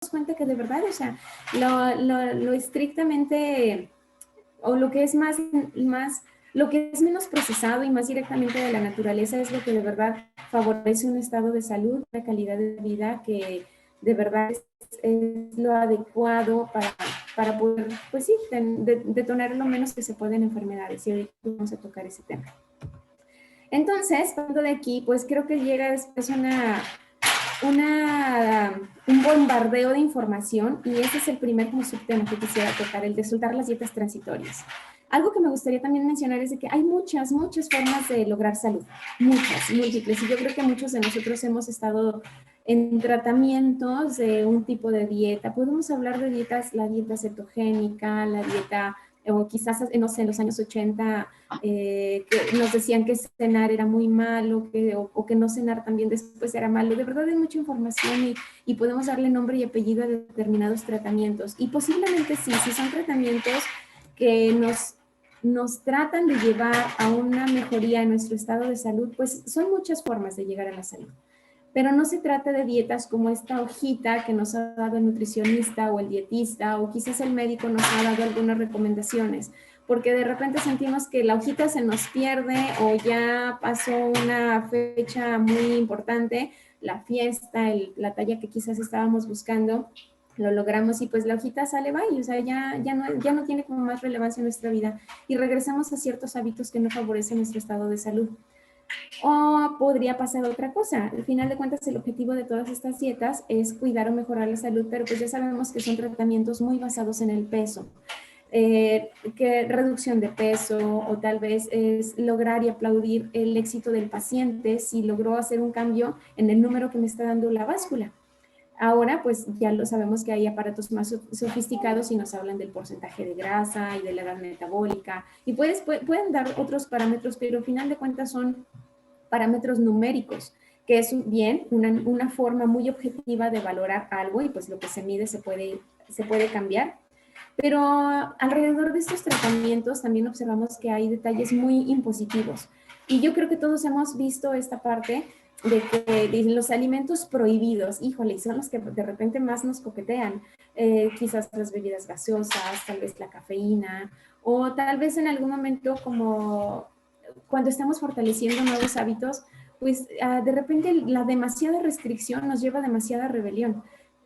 cuenta que de verdad, o sea, lo estrictamente, o lo que es lo que es menos procesado y más directamente de la naturaleza es lo que de verdad favorece un estado de salud, una calidad de vida que de verdad es lo adecuado para poder, pues sí, detonar lo menos que se pueden enfermedades. Y ahorita vamos a tocar ese tema. Entonces, hablando de aquí, pues creo que llega después un bombardeo de información y ese es el primer como subtema que quisiera tocar, el de soltar las dietas transitorias. Algo que me gustaría también mencionar es de que hay muchas formas de lograr salud, muchas, múltiples, y yo creo que muchos de nosotros hemos estado en tratamientos de un tipo de dieta. Podemos hablar de dietas, la dieta cetogénica, la dieta, o quizás, no sé, en los años 80 que nos decían que cenar era muy malo, o que no cenar también después era malo. De verdad hay mucha información y podemos darle nombre y apellido a determinados tratamientos. Y posiblemente sí, si son tratamientos que nos tratan de llevar a una mejoría en nuestro estado de salud, pues son muchas formas de llegar a la salud. Pero no se trata de dietas como esta hojita que nos ha dado el nutricionista o el dietista, o quizás el médico nos ha dado algunas recomendaciones, porque de repente sentimos que la hojita se nos pierde o ya pasó una fecha muy importante, la fiesta, la talla que quizás estábamos buscando, lo logramos y pues la hojita sale bye, o sea, ya no tiene como más relevancia en nuestra vida y regresamos a ciertos hábitos que no favorecen nuestro estado de salud. O podría pasar otra cosa. Al final de cuentas, el objetivo de todas estas dietas es cuidar o mejorar la salud, pero pues ya sabemos que son tratamientos muy basados en el peso. Que reducción de peso o tal vez es lograr y aplaudir el éxito del paciente si logró hacer un cambio en el número que me está dando la báscula. Ahora, pues ya lo sabemos que hay aparatos más sofisticados y nos hablan del porcentaje de grasa y de la edad metabólica y pueden dar otros parámetros, pero al final de cuentas son parámetros numéricos, que es bien una forma muy objetiva de valorar algo y pues lo que se mide se puede cambiar. Pero alrededor de estos tratamientos también observamos que hay detalles muy impositivos. Y yo creo que todos hemos visto esta parte de que de los alimentos prohibidos, híjole, son los que de repente más nos coquetean. Quizás las bebidas gaseosas, tal vez la cafeína, o tal vez en algún momento como cuando estamos fortaleciendo nuevos hábitos, pues de repente la demasiada restricción nos lleva a demasiada rebelión.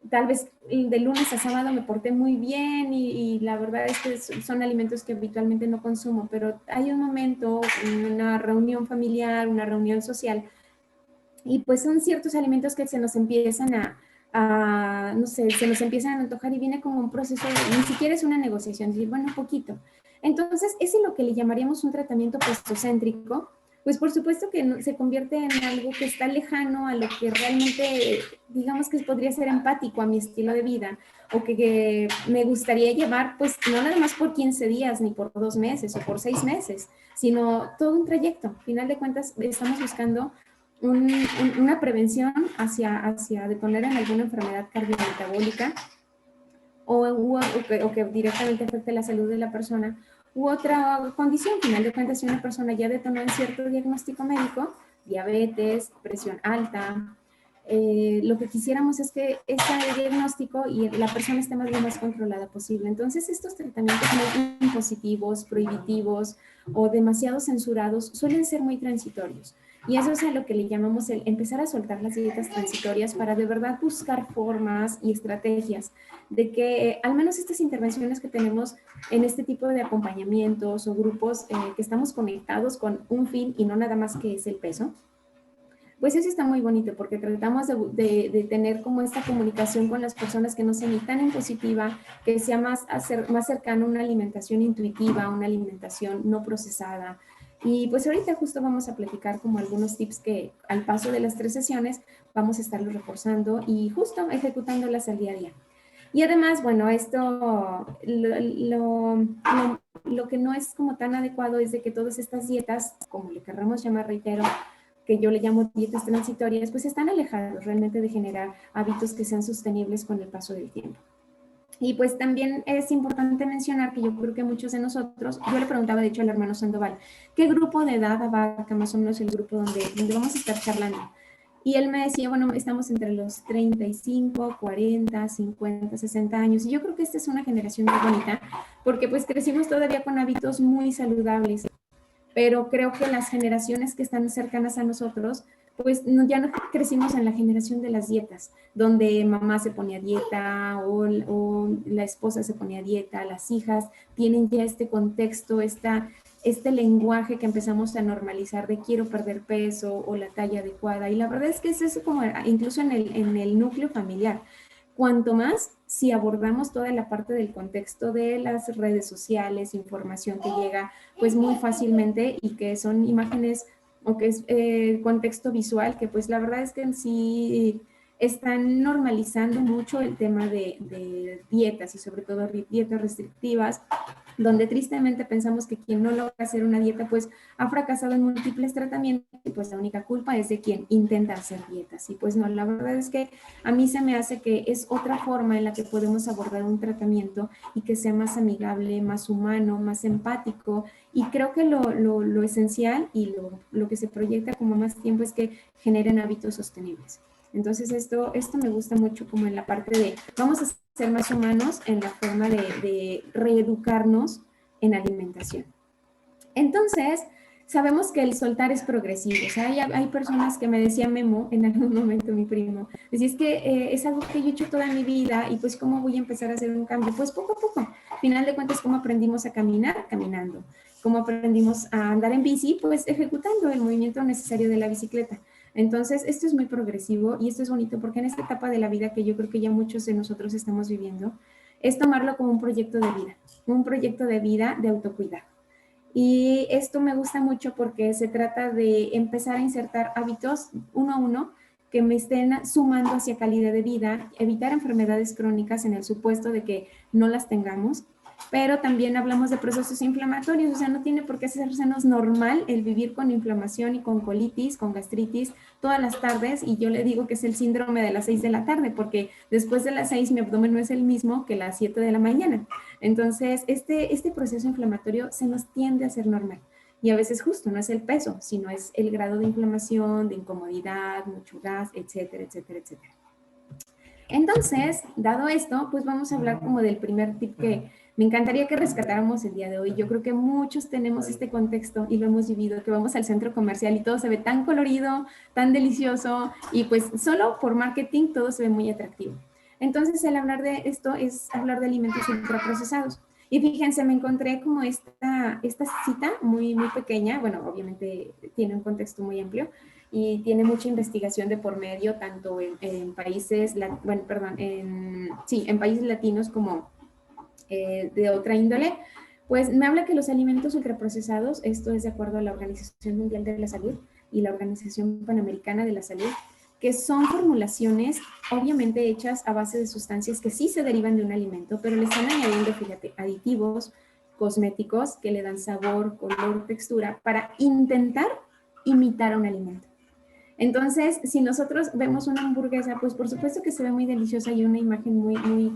Tal vez de lunes a sábado me porté muy bien y la verdad es que son alimentos que habitualmente no consumo, pero hay un momento, una reunión familiar, una reunión social, y pues son ciertos alimentos que se nos empiezan no sé, se nos empiezan a antojar y viene como un proceso, ni siquiera es una negociación, decir, bueno, un poquito. Entonces, ese es lo que le llamaríamos un tratamiento pestocéntrico, pues por supuesto que se convierte en algo que está lejano a lo que realmente, digamos que podría ser empático a mi estilo de vida, o que me gustaría llevar, pues no nada más por 15 días, ni por 2 meses o por 6 meses, sino todo un trayecto. Al final de cuentas, estamos buscando una prevención hacia deponer en alguna enfermedad cardiometabólica o que directamente afecte la salud de la persona u otra condición. Al final de cuentas, si una persona ya detonó en cierto diagnóstico médico, diabetes, presión alta, lo que quisiéramos es que ese diagnóstico y la persona esté lo más controlada posible. Entonces, estos tratamientos muy impositivos, prohibitivos o demasiado censurados suelen ser muy transitorios. Y eso es a lo que le llamamos el empezar a soltar las dietas transitorias para de verdad buscar formas y estrategias de que al menos estas intervenciones que tenemos en este tipo de acompañamientos o grupos que estamos conectados con un fin y no nada más que es el peso, pues eso está muy bonito porque tratamos de tener como esta comunicación con las personas que no sea ni tan impositiva, que sea más cercano a una alimentación intuitiva, una alimentación no procesada. Y pues ahorita justo vamos a platicar como algunos tips que al paso de las 3 sesiones vamos a estarlos reforzando y justo ejecutándolas al día a día. Y además, bueno, esto, lo que no es como tan adecuado es de que todas estas dietas, como le querramos llamar, reitero, que yo le llamo dietas transitorias, pues están alejados realmente de generar hábitos que sean sostenibles con el paso del tiempo. Y pues también es importante mencionar que yo creo que muchos de nosotros, yo le preguntaba de hecho al hermano Sandoval, ¿qué grupo de edad abarca más o menos el grupo donde vamos a estar charlando? Y él me decía, bueno, estamos entre los 35, 40, 50, 60 años. Y yo creo que esta es una generación muy bonita, porque pues crecimos todavía con hábitos muy saludables, pero creo que las generaciones que están cercanas a nosotros, pues no, ya no crecimos en la generación de las dietas, donde mamá se ponía a dieta o la esposa se ponía a dieta, las hijas tienen ya este contexto, este lenguaje que empezamos a normalizar de quiero perder peso o la talla adecuada. Y la verdad es que es eso como incluso en el núcleo familiar. Cuanto más si abordamos toda la parte del contexto de las redes sociales, información que llega pues muy fácilmente y que son imágenes o que es contexto visual, que pues la verdad es que en sí están normalizando mucho el tema de dietas y sobre todo dietas restrictivas, donde tristemente pensamos que quien no logra hacer una dieta pues ha fracasado en múltiples tratamientos y pues la única culpa es de quien intenta hacer dietas. Y pues no, la verdad es que a mí se me hace que es otra forma en la que podemos abordar un tratamiento y que sea más amigable, más humano, más empático. Y creo que lo esencial y lo que se proyecta como más tiempo es que generen hábitos sostenibles. Entonces esto me gusta mucho como en la parte de vamos a ser más humanos en la forma de reeducarnos en alimentación. Entonces, sabemos que el soltar es progresivo. O sea, hay personas que me decía Memo en algún momento, mi primo, decía, es que es algo que yo he hecho toda mi vida y pues ¿cómo voy a empezar a hacer un cambio? Pues poco a poco. Al final de cuentas, ¿cómo aprendimos a caminar? Caminando. ¿Cómo aprendimos a andar en bici? Pues ejecutando el movimiento necesario de la bicicleta. Entonces, esto es muy progresivo y esto es bonito porque en esta etapa de la vida que yo creo que ya muchos de nosotros estamos viviendo, es tomarlo como un proyecto de vida de autocuidado. Y esto me gusta mucho porque se trata de empezar a insertar hábitos uno a uno que me estén sumando hacia calidad de vida, evitar enfermedades crónicas en el supuesto de que no las tengamos, pero también hablamos de procesos inflamatorios, o sea, no tiene por qué hacérsenos normal el vivir con inflamación y con colitis, con gastritis todas las tardes, y yo le digo que es el síndrome de las 6 de la tarde, porque después de las 6 mi abdomen no es el mismo que las 7 de la mañana. Entonces, este proceso inflamatorio se nos tiende a hacer normal. Y a veces justo no es el peso, sino es el grado de inflamación, de incomodidad, mucho gas, etcétera, etcétera, etcétera. Entonces, dado esto, pues vamos a hablar como del primer tip que me encantaría que rescatáramos el día de hoy. Yo creo que muchos tenemos este contexto y lo hemos vivido, que vamos al centro comercial y todo se ve tan colorido, tan delicioso y pues solo por marketing todo se ve muy atractivo. Entonces, el hablar de esto es hablar de alimentos ultraprocesados. Y fíjense, me encontré como esta cita muy pequeña, bueno, obviamente tiene un contexto muy amplio, y tiene mucha investigación de por medio, tanto en países, bueno, perdón, en países latinos como de otra índole. Pues me habla que los alimentos ultraprocesados, esto es de acuerdo a la Organización Mundial de la Salud y la Organización Panamericana de la Salud, que son formulaciones obviamente hechas a base de sustancias que sí se derivan de un alimento, pero le están añadiendo, fíjate, aditivos, cosméticos que le dan sabor, color, textura, para intentar imitar a un alimento. Entonces, si nosotros vemos una hamburguesa, pues por supuesto que se ve muy deliciosa y una imagen muy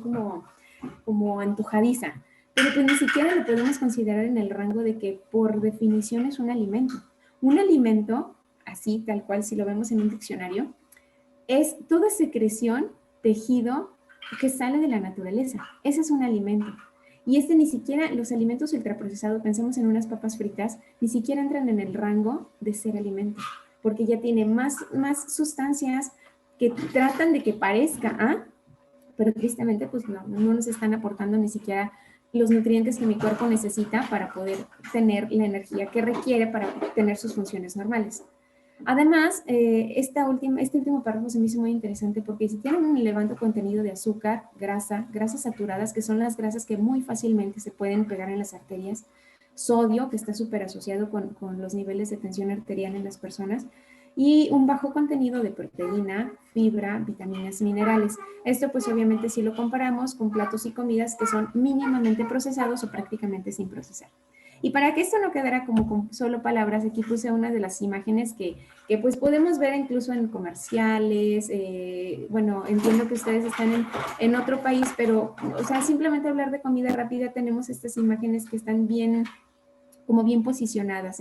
como antojadiza, pero pues ni siquiera lo podemos considerar en el rango de que por definición es un alimento. Un alimento, así tal cual si lo vemos en un diccionario, es toda secreción, tejido que sale de la naturaleza. Ese es un alimento. Y ni siquiera, los alimentos ultraprocesados, pensemos en unas papas fritas, ni siquiera entran en el rango de ser alimento, porque ya tiene más sustancias que tratan de que parezca, pero tristemente pues no nos están aportando ni siquiera los nutrientes que mi cuerpo necesita para poder tener la energía que requiere para tener sus funciones normales. Además, este último párrafo se me hizo muy interesante porque si tienen un elevado contenido de azúcar, grasas saturadas, que son las grasas que muy fácilmente se pueden pegar en las arterias, sodio, que está súper asociado con los niveles de tensión arterial en las personas, y un bajo contenido de proteína, fibra, vitaminas y minerales. Esto pues obviamente si lo comparamos con platos y comidas que son mínimamente procesados o prácticamente sin procesar. Y para que esto no quedara como con solo palabras, aquí puse una de las imágenes que pues podemos ver incluso en comerciales. Bueno, entiendo que ustedes están en otro país, pero, o sea, simplemente hablar de comida rápida, tenemos estas imágenes que están bien, como bien posicionadas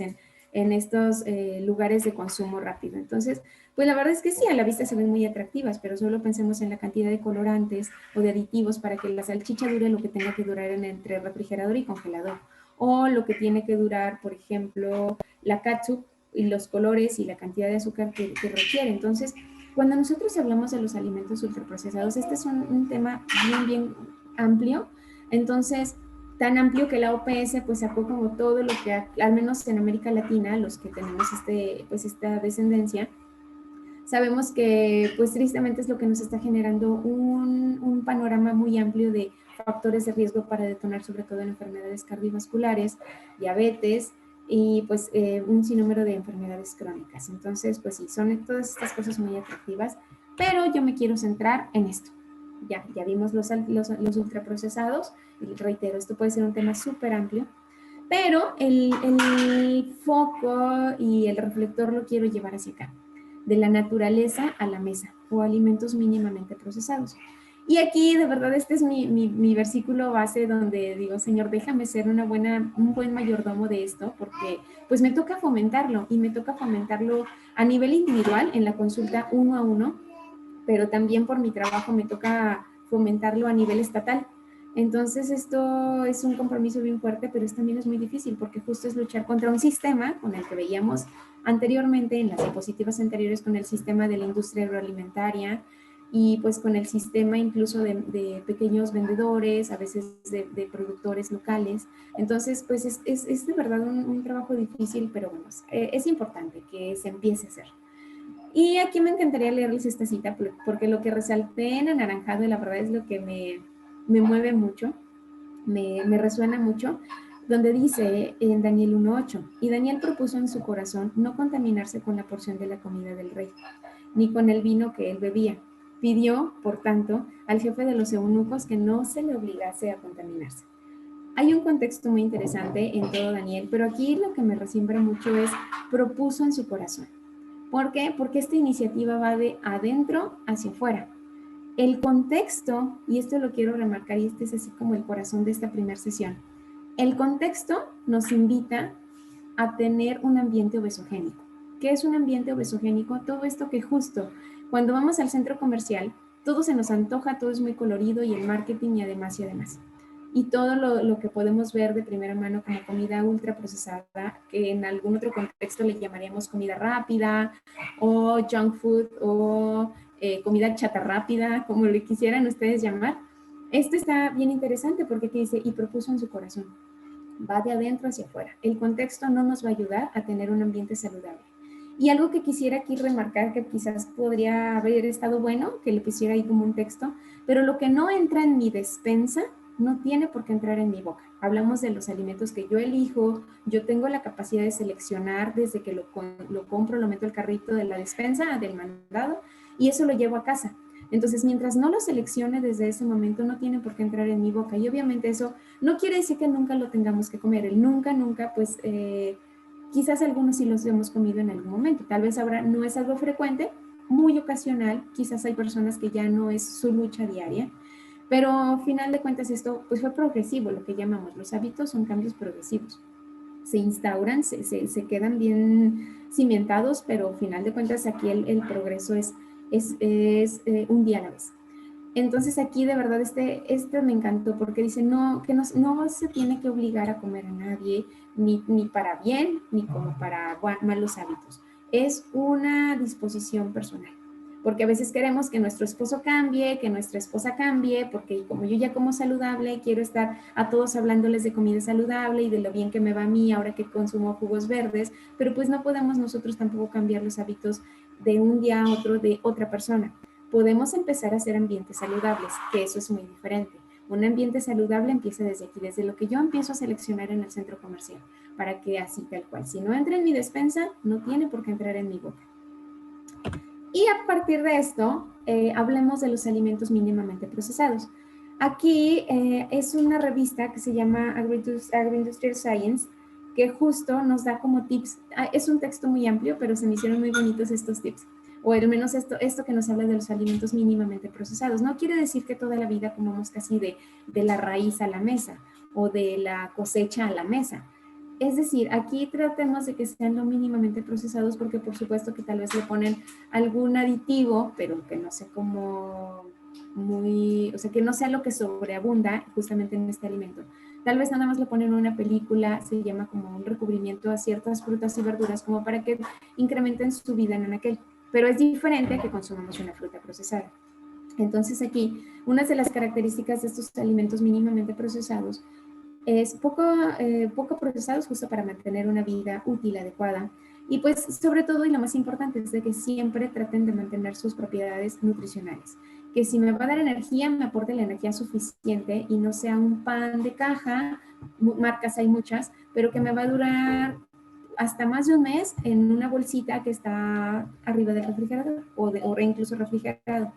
en estos lugares de consumo rápido. Entonces, pues la verdad es que sí, a la vista se ven muy atractivas, pero solo pensemos en la cantidad de colorantes o de aditivos para que la salchicha dure lo que tenga que durar entre refrigerador y congelador, o lo que tiene que durar, por ejemplo, la catsup y los colores y la cantidad de azúcar que requiere. Entonces, cuando nosotros hablamos de los alimentos ultraprocesados, este es un tema bien amplio. Entonces, tan amplio que la OPS pues sacó como todo lo que, al menos en América Latina, los que tenemos pues esta descendencia, sabemos que pues tristemente es lo que nos está generando un panorama muy amplio de factores de riesgo para detonar sobre todo en enfermedades cardiovasculares, diabetes y pues un sinnúmero de enfermedades crónicas. Entonces pues sí, son todas estas cosas muy atractivas, pero yo me quiero centrar en esto. Ya vimos los ultraprocesados y reitero, esto puede ser un tema súper amplio, pero el foco y el reflector lo quiero llevar hacia acá, de la naturaleza a la mesa o alimentos mínimamente procesados. Y aquí, de verdad, este es mi versículo base donde digo, Señor, déjame ser un buen mayordomo de esto, porque pues me toca fomentarlo y me toca fomentarlo a nivel individual en la consulta 1 a 1, pero también por mi trabajo me toca fomentarlo a nivel estatal. Entonces esto es un compromiso bien fuerte, pero también es muy difícil porque justo es luchar contra un sistema con el que veíamos anteriormente en las diapositivas anteriores, con el sistema de la industria agroalimentaria y pues con el sistema incluso de pequeños vendedores, a veces de productores locales. Entonces pues es de verdad un trabajo difícil, pero bueno, es importante que se empiece a hacer. Y aquí me encantaría leerles esta cita porque lo que resalté en anaranjado y la verdad es lo que me mueve mucho, me resuena mucho, donde dice en Daniel 1:8, y Daniel propuso en su corazón no contaminarse con la porción de la comida del rey, ni con el vino que él bebía. Pidió, por tanto, al jefe de los eunucos que no se le obligase a contaminarse. Hay un contexto muy interesante en todo Daniel, pero aquí lo que me resiembra mucho es propuso en su corazón. ¿Por qué? Porque esta iniciativa va de adentro hacia afuera. El contexto, y esto lo quiero remarcar, y este es así como el corazón de esta primera sesión, el contexto nos invita a tener un ambiente obesogénico. ¿Qué es un ambiente obesogénico? Todo esto que justo cuando vamos al centro comercial, todo se nos antoja, todo es muy colorido y el marketing y además. Y todo lo que podemos ver de primera mano como comida ultra procesada, que en algún otro contexto le llamaríamos comida rápida o junk food o comida chatarrápida, como le quisieran ustedes llamar. Esto está bien interesante porque aquí dice, y propuso en su corazón, va de adentro hacia afuera. El contexto no nos va a ayudar a tener un ambiente saludable. Y algo que quisiera aquí remarcar, que quizás podría haber estado bueno, que le pusiera ahí como un texto, pero lo que no entra en mi despensa no tiene por qué entrar en mi boca. Hablamos de los alimentos que yo elijo, yo tengo la capacidad de seleccionar desde que lo compro, lo meto al carrito de la despensa, del mandado, y eso lo llevo a casa. Entonces, mientras no lo seleccione desde ese momento, no tiene por qué entrar en mi boca. Y obviamente eso no quiere decir que nunca lo tengamos que comer. El nunca, pues quizás algunos sí los hemos comido en algún momento. Tal vez ahora no es algo frecuente, muy ocasional. Quizás hay personas que ya no es su lucha diaria. Pero al final de cuentas esto pues fue progresivo, lo que llamamos. Los hábitos son cambios progresivos. Se instauran, se quedan bien cimentados, pero al final de cuentas aquí el progreso es un día a la vez. Entonces aquí de verdad este me encantó porque dice no, que no se tiene que obligar a comer a nadie, ni para bien, ni como para malos hábitos. Es una disposición personal. Porque a veces queremos que nuestro esposo cambie, que nuestra esposa cambie, porque como yo ya como saludable, quiero estar a todos hablándoles de comida saludable y de lo bien que me va a mí ahora que consumo jugos verdes, pero pues no podemos nosotros tampoco cambiar los hábitos de un día a otro de otra persona. Podemos empezar a hacer ambientes saludables, que eso es muy diferente. Un ambiente saludable empieza desde aquí, desde lo que yo empiezo a seleccionar en el centro comercial, para que así tal cual, si no entra en mi despensa, no tiene por qué entrar en mi boca. Y a partir de esto, hablemos de los alimentos mínimamente procesados. Aquí es una revista que se llama Agroindustrial Science, que justo nos da como tips. Es un texto muy amplio, pero se me hicieron muy bonitos estos tips. O al menos esto que nos habla de los alimentos mínimamente procesados. No quiere decir que toda la vida comamos casi de la raíz a la mesa o de la cosecha a la mesa. Es decir, aquí tratemos de que sean lo mínimamente procesados porque por supuesto que tal vez le ponen algún aditivo, pero que no sea como muy, o sea, que no sea lo que sobreabunda justamente en este alimento. Tal vez nada más le ponen una película, se llama como un recubrimiento a ciertas frutas y verduras como para que incrementen su vida en aquel. Pero es diferente a que consumamos una fruta procesada. Entonces aquí, una de las características de estos alimentos mínimamente procesados es poco procesados justo para mantener una vida útil, adecuada. Y pues sobre todo, y lo más importante, es de que siempre traten de mantener sus propiedades nutricionales. Que si me va a dar energía, me aporte la energía suficiente y no sea un pan de caja, marcas hay muchas, pero que me va a durar hasta más de un mes en una bolsita que está arriba del refrigerador o incluso refrigerado.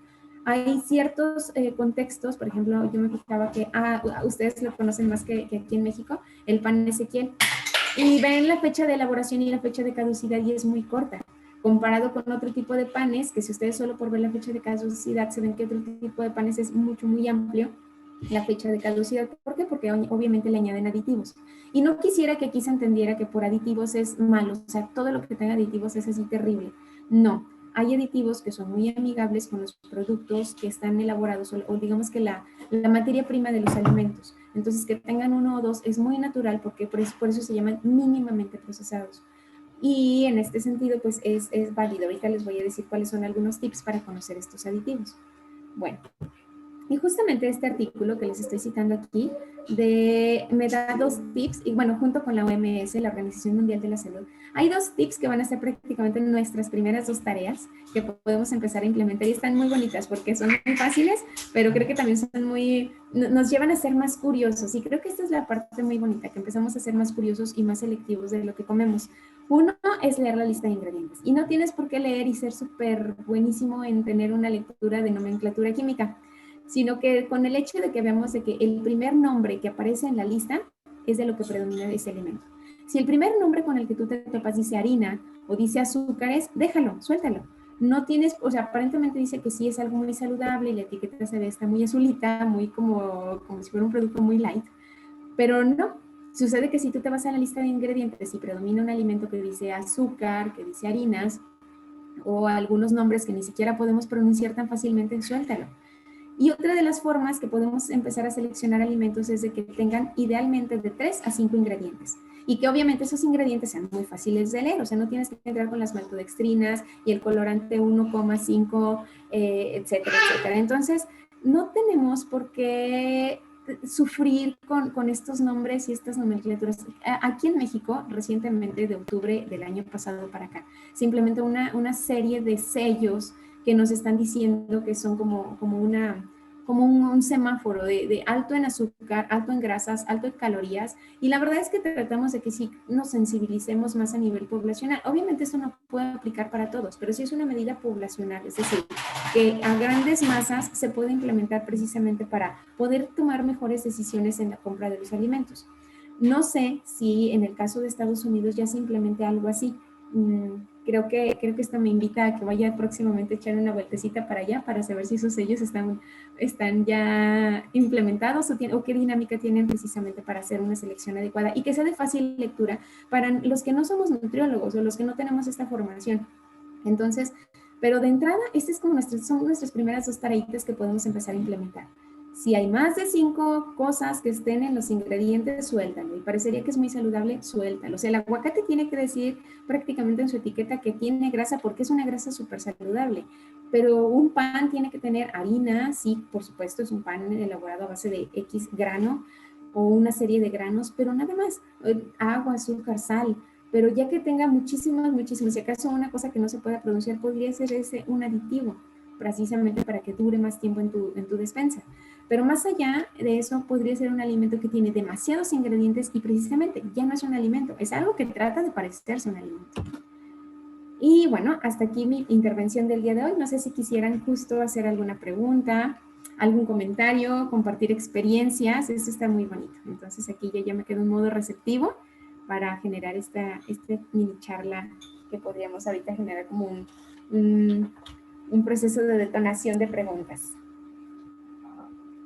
Hay ciertos contextos, por ejemplo, yo me fijaba que ustedes lo conocen más que aquí en México, el pan Ezequiel, y ven la fecha de elaboración y la fecha de caducidad y es muy corta, comparado con otro tipo de panes, que si ustedes solo por ver la fecha de caducidad se ven que otro tipo de panes es mucho, muy amplio la fecha de caducidad. ¿Por qué? Porque obviamente le añaden aditivos. Y no quisiera que aquí se entendiera que por aditivos es malo, o sea, todo lo que tenga aditivos es así terrible. No, hay aditivos que son muy amigables con los productos que están elaborados o digamos que la materia prima de los alimentos. Entonces, que tengan uno o dos es muy natural porque por eso se llaman mínimamente procesados. Y en este sentido, pues es válido. Ahorita les voy a decir cuáles son algunos tips para conocer estos aditivos. Bueno, y justamente este artículo que les estoy citando aquí me da dos tips, y bueno, junto con la OMS, la Organización Mundial de la Salud, hay dos tips que van a ser prácticamente nuestras primeras dos tareas que podemos empezar a implementar y están muy bonitas porque son muy fáciles, pero creo que también son nos llevan a ser más curiosos y creo que esta es la parte muy bonita, que empezamos a ser más curiosos y más selectivos de lo que comemos. Uno es leer la lista de ingredientes y no tienes por qué leer y ser súper buenísimo en tener una lectura de nomenclatura química, sino que con el hecho de que veamos de que el primer nombre que aparece en la lista es de lo que predomina ese alimento. Si el primer nombre con el que tú te topas dice harina o dice azúcares, déjalo, suéltalo. No tienes, o sea, aparentemente dice que sí es algo muy saludable y la etiqueta se ve está muy azulita, muy como si fuera un producto muy light, pero no. Sucede que si tú te vas a la lista de ingredientes y predomina un alimento que dice azúcar, que dice harinas o algunos nombres que ni siquiera podemos pronunciar tan fácilmente, suéltalo. Y otra de las formas que podemos empezar a seleccionar alimentos es de que tengan idealmente de 3 a 5 ingredientes. Y que obviamente esos ingredientes sean muy fáciles de leer, o sea, no tienes que entrar con las maltodextrinas y el colorante 1,5, etcétera, etcétera. Entonces, no tenemos por qué sufrir con estos nombres y estas nomenclaturas. Aquí en México, recientemente, de octubre del año pasado para acá, simplemente una serie de sellos que nos están diciendo que son como un semáforo de alto en azúcar, alto en grasas, alto en calorías, y la verdad es que tratamos de que sí nos sensibilicemos más a nivel poblacional. Obviamente esto no puede aplicar para todos, pero sí es una medida poblacional, es decir, que a grandes masas se puede implementar precisamente para poder tomar mejores decisiones en la compra de los alimentos. No sé si en el caso de Estados Unidos ya se implemente algo así. Creo que esto me invita a que vaya próximamente a echar una vueltecita para allá para saber si esos sellos están ya implementados o qué dinámica tienen precisamente para hacer una selección adecuada y que sea de fácil lectura para los que no somos nutriólogos o los que no tenemos esta formación. Entonces, pero de entrada, son nuestras primeras dos tareitas que podemos empezar a implementar. Si hay más de 5 cosas que estén en los ingredientes, suéltalo. Y parecería que es muy saludable, suéltalo. O sea, el aguacate tiene que decir prácticamente en su etiqueta que tiene grasa porque es una grasa súper saludable. Pero un pan tiene que tener harina, sí, por supuesto, es un pan elaborado a base de X grano o una serie de granos, pero nada más. Agua, azúcar, sal. Pero ya que tenga muchísimas, si acaso una cosa que no se pueda pronunciar, podría ser un aditivo, precisamente para que dure más tiempo en tu despensa. Pero más allá de eso, podría ser un alimento que tiene demasiados ingredientes y precisamente ya no es un alimento, es algo que trata de parecerse a un alimento. Y bueno, hasta aquí mi intervención del día de hoy. No sé si quisieran justo hacer alguna pregunta, algún comentario, compartir experiencias, eso está muy bonito. Entonces aquí yo ya me quedo en modo receptivo para generar esta mini charla que podríamos ahorita generar como un proceso de detonación de preguntas.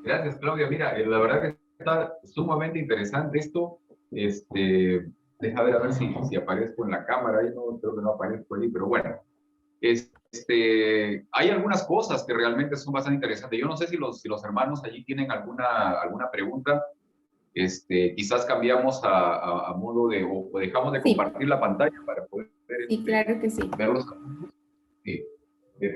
Gracias, Claudia. Mira, la verdad que está sumamente interesante esto. Deja ver a ver si aparezco en la cámara, ahí no, creo que no aparezco ahí, pero bueno. Hay algunas cosas que realmente son bastante interesantes. Yo no sé si los hermanos allí tienen alguna pregunta. Quizás cambiamos a modo de, o dejamos de Sí, compartir la pantalla para poder sí, claro que sí. verlos. Sí.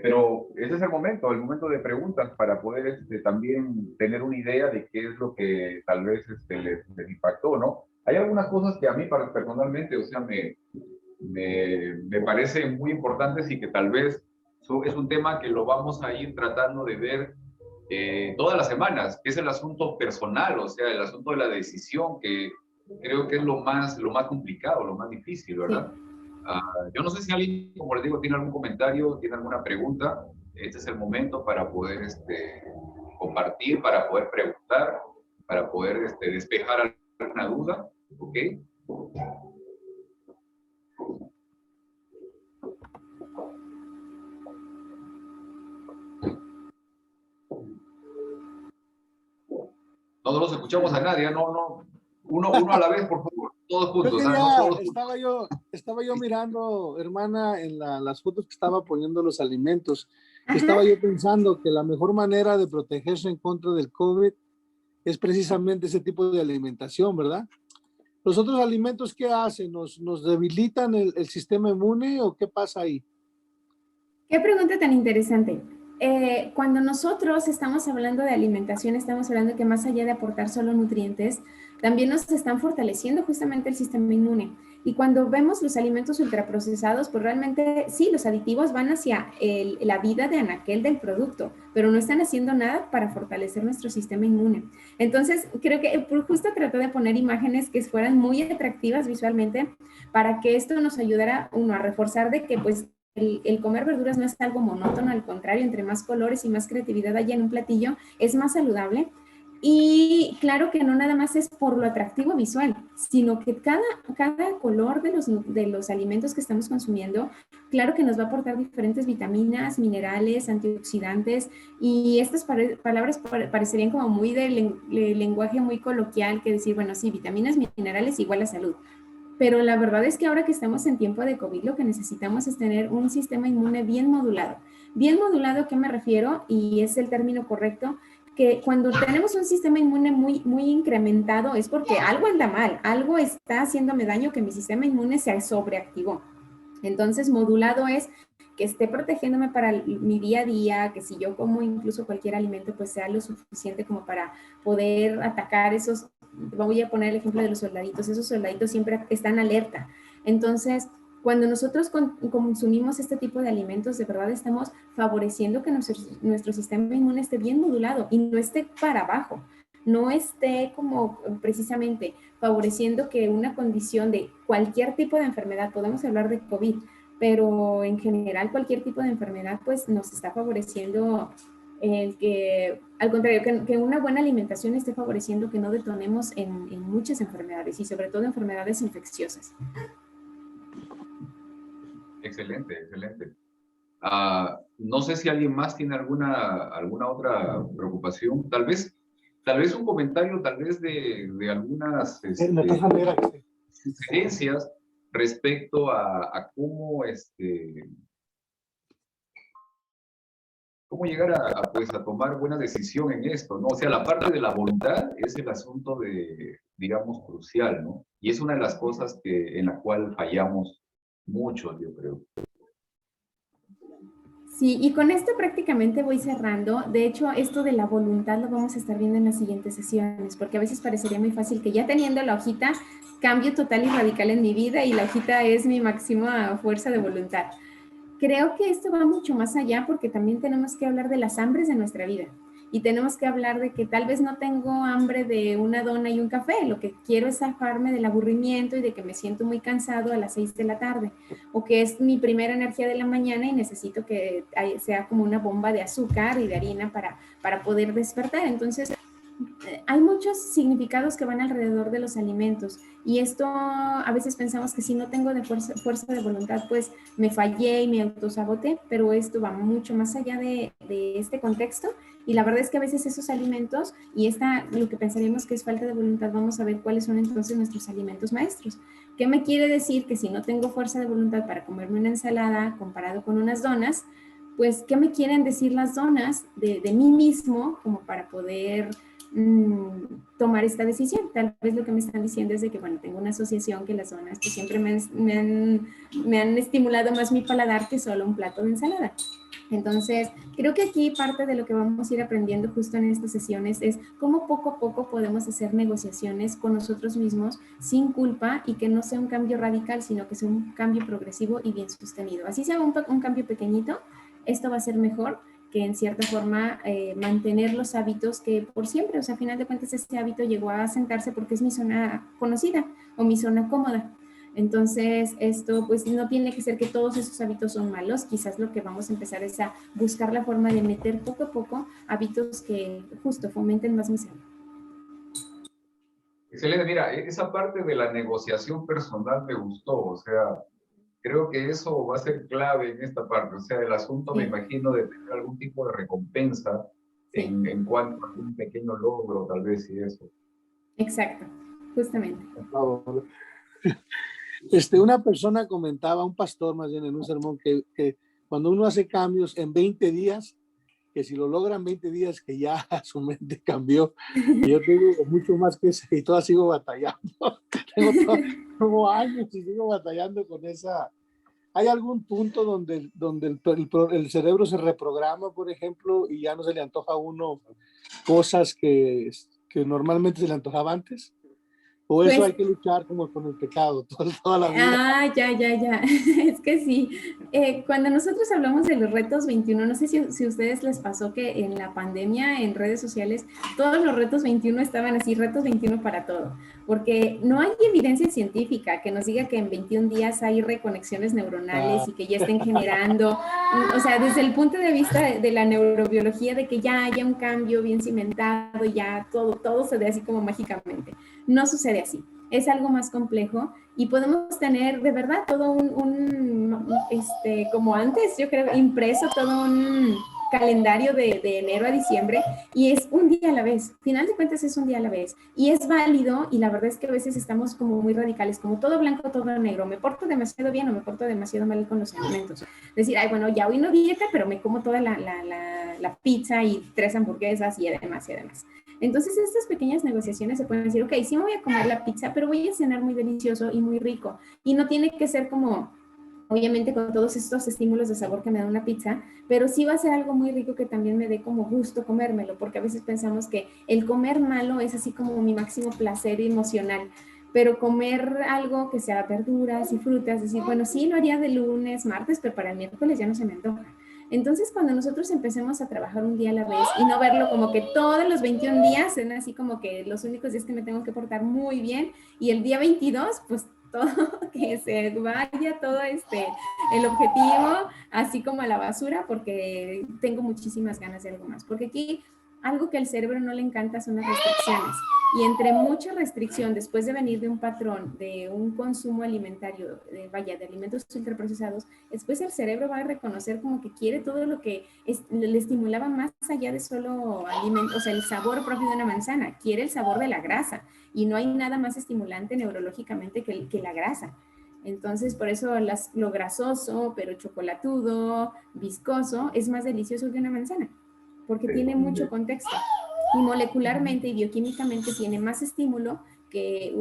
Pero ese es el momento de preguntas para poder también tener una idea de qué es lo que tal vez les impactó, ¿no? Hay algunas cosas que a mí personalmente, o sea, me parecen muy importantes y que tal vez es un tema que lo vamos a ir tratando de ver todas las semanas, que es el asunto personal, o sea, el asunto de la decisión, que creo que es lo más complicado, lo más difícil, Sí. ¿verdad? Yo no sé si alguien, como les digo, tiene algún comentario, tiene alguna pregunta. Este es el momento para poder compartir, para poder preguntar, para poder despejar alguna duda, ¿ok? No nos escuchamos a nadie, no. Uno a la vez, por favor, todos Yo juntos, quería, no todos juntos. estaba yo mirando, hermana, en las fotos que estaba poniendo los alimentos. Ajá. Estaba yo pensando que la mejor manera de protegerse en contra del COVID es precisamente ese tipo de alimentación, ¿verdad? ¿Los otros alimentos qué hacen? ¿Nos debilitan el sistema inmune o qué pasa ahí? Qué pregunta tan interesante. Cuando nosotros estamos hablando de alimentación, estamos hablando que más allá de aportar solo nutrientes, también nos están fortaleciendo justamente el sistema inmune. Y cuando vemos los alimentos ultraprocesados, pues realmente sí, los aditivos van hacia la vida de anaquel del producto, pero no están haciendo nada para fortalecer nuestro sistema inmune. Entonces, creo que justo traté de poner imágenes que fueran muy atractivas visualmente para que esto nos ayudara, uno, a reforzar de que pues el comer verduras no es algo monótono, al contrario, entre más colores y más creatividad haya en un platillo, es más saludable. Y claro que no nada más es por lo atractivo visual, sino que cada color de los alimentos que estamos consumiendo, claro que nos va a aportar diferentes vitaminas, minerales, antioxidantes, y estas palabras parecerían como muy de lenguaje muy coloquial, que decir, bueno, sí, vitaminas, minerales igual a salud. Pero la verdad es que ahora que estamos en tiempo de COVID, lo que necesitamos es tener un sistema inmune bien modulado. Bien modulado, ¿a qué me refiero? Y es el término correcto, que cuando tenemos un sistema inmune muy incrementado es porque algo anda mal, algo está haciéndome daño, que mi sistema inmune se sobreactivó. Entonces, modulado es que esté protegiéndome para mi día a día, que si yo como incluso cualquier alimento, pues sea lo suficiente como para poder atacar esos, voy a poner el ejemplo de los soldaditos, esos soldaditos siempre están alerta. Entonces, cuando nosotros consumimos este tipo de alimentos, de verdad estamos favoreciendo que nuestro sistema inmune esté bien modulado y no esté para abajo, no esté como precisamente favoreciendo que una condición de cualquier tipo de enfermedad, podemos hablar de COVID, pero en general cualquier tipo de enfermedad pues nos está favoreciendo el que, al contrario, que una buena alimentación esté favoreciendo que no detonemos en muchas enfermedades y sobre todo enfermedades infecciosas. Excelente, excelente. No sé si alguien más tiene alguna otra preocupación. Tal vez un comentario, tal vez de algunas sugerencias respecto a cómo llegar pues, a tomar buena decisión en esto, ¿no? O sea, la parte de la voluntad es el asunto digamos, crucial, ¿no? Y es una de las cosas en la cual fallamos mucho, yo creo. Sí, y con esto prácticamente voy cerrando. De hecho, esto de la voluntad lo vamos a estar viendo en las siguientes sesiones, porque a veces parecería muy fácil que ya teniendo la hojita, cambio total y radical en mi vida y la hojita es mi máxima fuerza de voluntad. Creo que esto va mucho más allá porque también tenemos que hablar de las hambres de nuestra vida y tenemos que hablar de que tal vez no tengo hambre de una dona y un café, lo que quiero es zafarme del aburrimiento y de que me siento muy cansado a las 6 de la tarde, o que es mi primera energía de la mañana y necesito que sea como una bomba de azúcar y de harina para poder despertar. Entonces, Hay muchos significados que van alrededor de los alimentos y esto a veces pensamos que si no tengo de fuerza de voluntad, pues me fallé y me autosaboté, pero esto va mucho más allá de este contexto y la verdad es que a veces esos alimentos y lo que pensaríamos que es falta de voluntad, vamos a ver cuáles son entonces nuestros alimentos maestros. ¿Qué me quiere decir? Que si no tengo fuerza de voluntad para comerme una ensalada comparado con unas donas, pues ¿qué me quieren decir las donas de mí mismo como para poder tomar esta decisión? Tal vez lo que me están diciendo es de que, bueno, tengo una asociación que las donas que siempre me han estimulado más mi paladar que solo un plato de ensalada. Entonces, creo que aquí parte de lo que vamos a ir aprendiendo justo en estas sesiones es cómo poco a poco podemos hacer negociaciones con nosotros mismos sin culpa y que no sea un cambio radical, sino que sea un cambio progresivo y bien sostenido. Así sea un cambio pequeñito, esto va a ser mejor que en cierta forma mantener los hábitos que por siempre, o sea, a final de cuentas este hábito llegó a sentarse porque es mi zona conocida o mi zona cómoda. Entonces, esto pues no tiene que ser que todos esos hábitos son malos, quizás lo que vamos a empezar es a buscar la forma de meter poco a poco hábitos que justo fomenten más mi salud. Excelente, mira, esa parte de la negociación personal me gustó, o sea, creo que eso va a ser clave en esta parte, o sea, el asunto me Sí, imagino de tener algún tipo de recompensa sí, en cuanto a algún pequeño logro, tal vez, y eso. exacto, justamente. Una persona comentaba, un pastor más bien en un sermón, que cuando uno hace cambios en 20 días, que si lo logran 20 días, que ya su mente cambió. Y yo tengo mucho más que eso y todavía sigo batallando. Tengo años y sigo batallando con esa. ¿Hay algún punto donde el cerebro se reprograma, por ejemplo, y ya no se le antoja a uno cosas que normalmente se le antojaba antes? ¿O eso Pues hay que luchar como con el pecado toda la vida? ya. Es que sí. Cuando nosotros hablamos de los retos 21, no sé si a ustedes les pasó que en la pandemia, en redes sociales, todos los retos 21 estaban así, retos 21 para todo. Porque no hay evidencia científica que nos diga que en 21 días hay reconexiones neuronales y que ya estén generando, o sea, desde el punto de vista de la neurobiología, de que ya haya un cambio bien cimentado y ya todo se dé así como mágicamente. No sucede así. Es algo más complejo y podemos tener de verdad todo como antes, yo creo, impreso todo un calendario de enero a diciembre y es un día a la vez. Final de cuentas es un día a la vez y es válido y la verdad es que a veces estamos como muy radicales, como todo blanco, todo negro. Me porto demasiado bien o me porto demasiado mal con los alimentos. Decir, ay, bueno, ya hoy no dieta, pero me como toda la pizza y 3 hamburguesas y además y además. Entonces, estas pequeñas negociaciones se pueden decir, ok, sí me voy a comer la pizza, pero voy a cenar muy delicioso y muy rico. Y no tiene que ser como, obviamente, con todos estos estímulos de sabor que me da una pizza, pero sí va a ser algo muy rico que también me dé como gusto comérmelo, porque a veces pensamos que el comer malo es así como mi máximo placer emocional. Pero comer algo que sea verduras y frutas, decir, bueno, sí lo haría de lunes, martes, pero para el miércoles ya no se me antoja. Entonces, cuando nosotros empecemos a trabajar un día a la vez y no verlo como que todos los 21 días son así como que los únicos días que me tengo que portar muy bien y el día 22, pues todo que se vaya todo el objetivo así como a la basura porque tengo muchísimas ganas de algo más. Porque aquí algo que al cerebro no le encanta son las restricciones. Y entre mucha restricción, después de venir de un patrón de un consumo alimentario, de alimentos ultraprocesados, después el cerebro va a reconocer como que quiere todo lo que le estimulaba más allá de solo alimentos, o sea, el sabor propio de una manzana, quiere el sabor de la grasa y no hay nada más estimulante neurológicamente que la grasa. Entonces, por eso lo grasoso, pero chocolatudo, viscoso, es más delicioso que una manzana, porque tiene mucho contexto. Y molecularmente y bioquímicamente tiene más estímulo que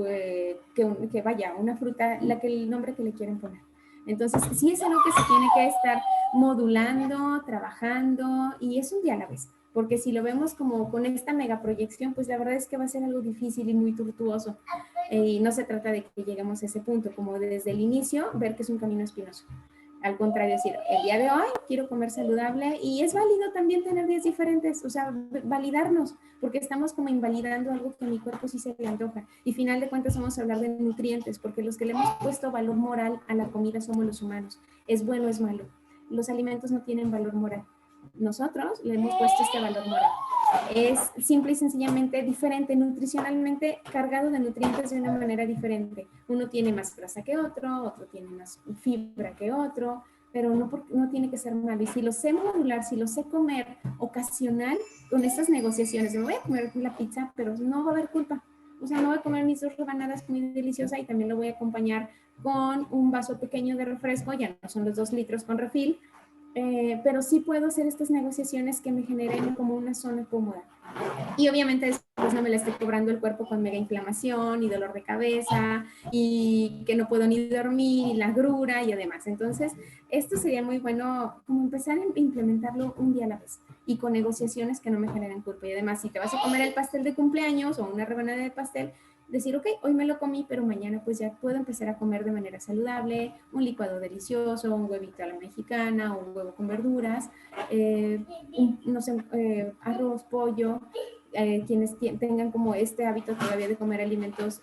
vaya, una fruta, el nombre que le quieren poner. Entonces, sí es algo que se tiene que estar modulando, trabajando, y es un día a la vez. Porque si lo vemos como con esta megaproyección, pues la verdad es que va a ser algo difícil y muy tortuoso. Y no se trata de que lleguemos a ese punto, como desde el inicio, ver que es un camino espinoso. Al contrario, decir, el día de hoy quiero comer saludable y es válido también tener días diferentes, o sea, validarnos, porque estamos como invalidando algo que a mi cuerpo sí se le antoja. Y final de cuentas vamos a hablar de nutrientes, porque los que le hemos puesto valor moral a la comida somos los humanos. Es bueno, es malo. Los alimentos no tienen valor moral. Nosotros le hemos puesto este valor moral. es simple y sencillamente diferente, nutricionalmente cargado de nutrientes de una manera diferente. Uno tiene más grasa que otro tiene más fibra que otro, pero no tiene que ser malo. Y si lo sé modular, si lo sé comer ocasional, con estas negociaciones, me voy a comer la pizza, pero no va a haber culpa. O sea, no voy a comer mis 2 rebanadas muy deliciosas y también lo voy a acompañar con un vaso pequeño de refresco, ya no son los 2 litros con refil, pero sí puedo hacer estas negociaciones que me generen como una zona cómoda. Y obviamente después no me la esté cobrando el cuerpo con mega inflamación y dolor de cabeza y que no puedo ni dormir y la grura y además. Entonces, esto sería muy bueno como empezar a implementarlo un día a la vez y con negociaciones que no me generen culpa. Y además, si te vas a comer el pastel de cumpleaños o una rebanada de pastel, decir, ok, hoy me lo comí, pero mañana pues ya puedo empezar a comer de manera saludable, un licuado delicioso, un huevito a la mexicana, un huevo con verduras, no sé, arroz, pollo, quienes tengan como este hábito todavía de comer alimentos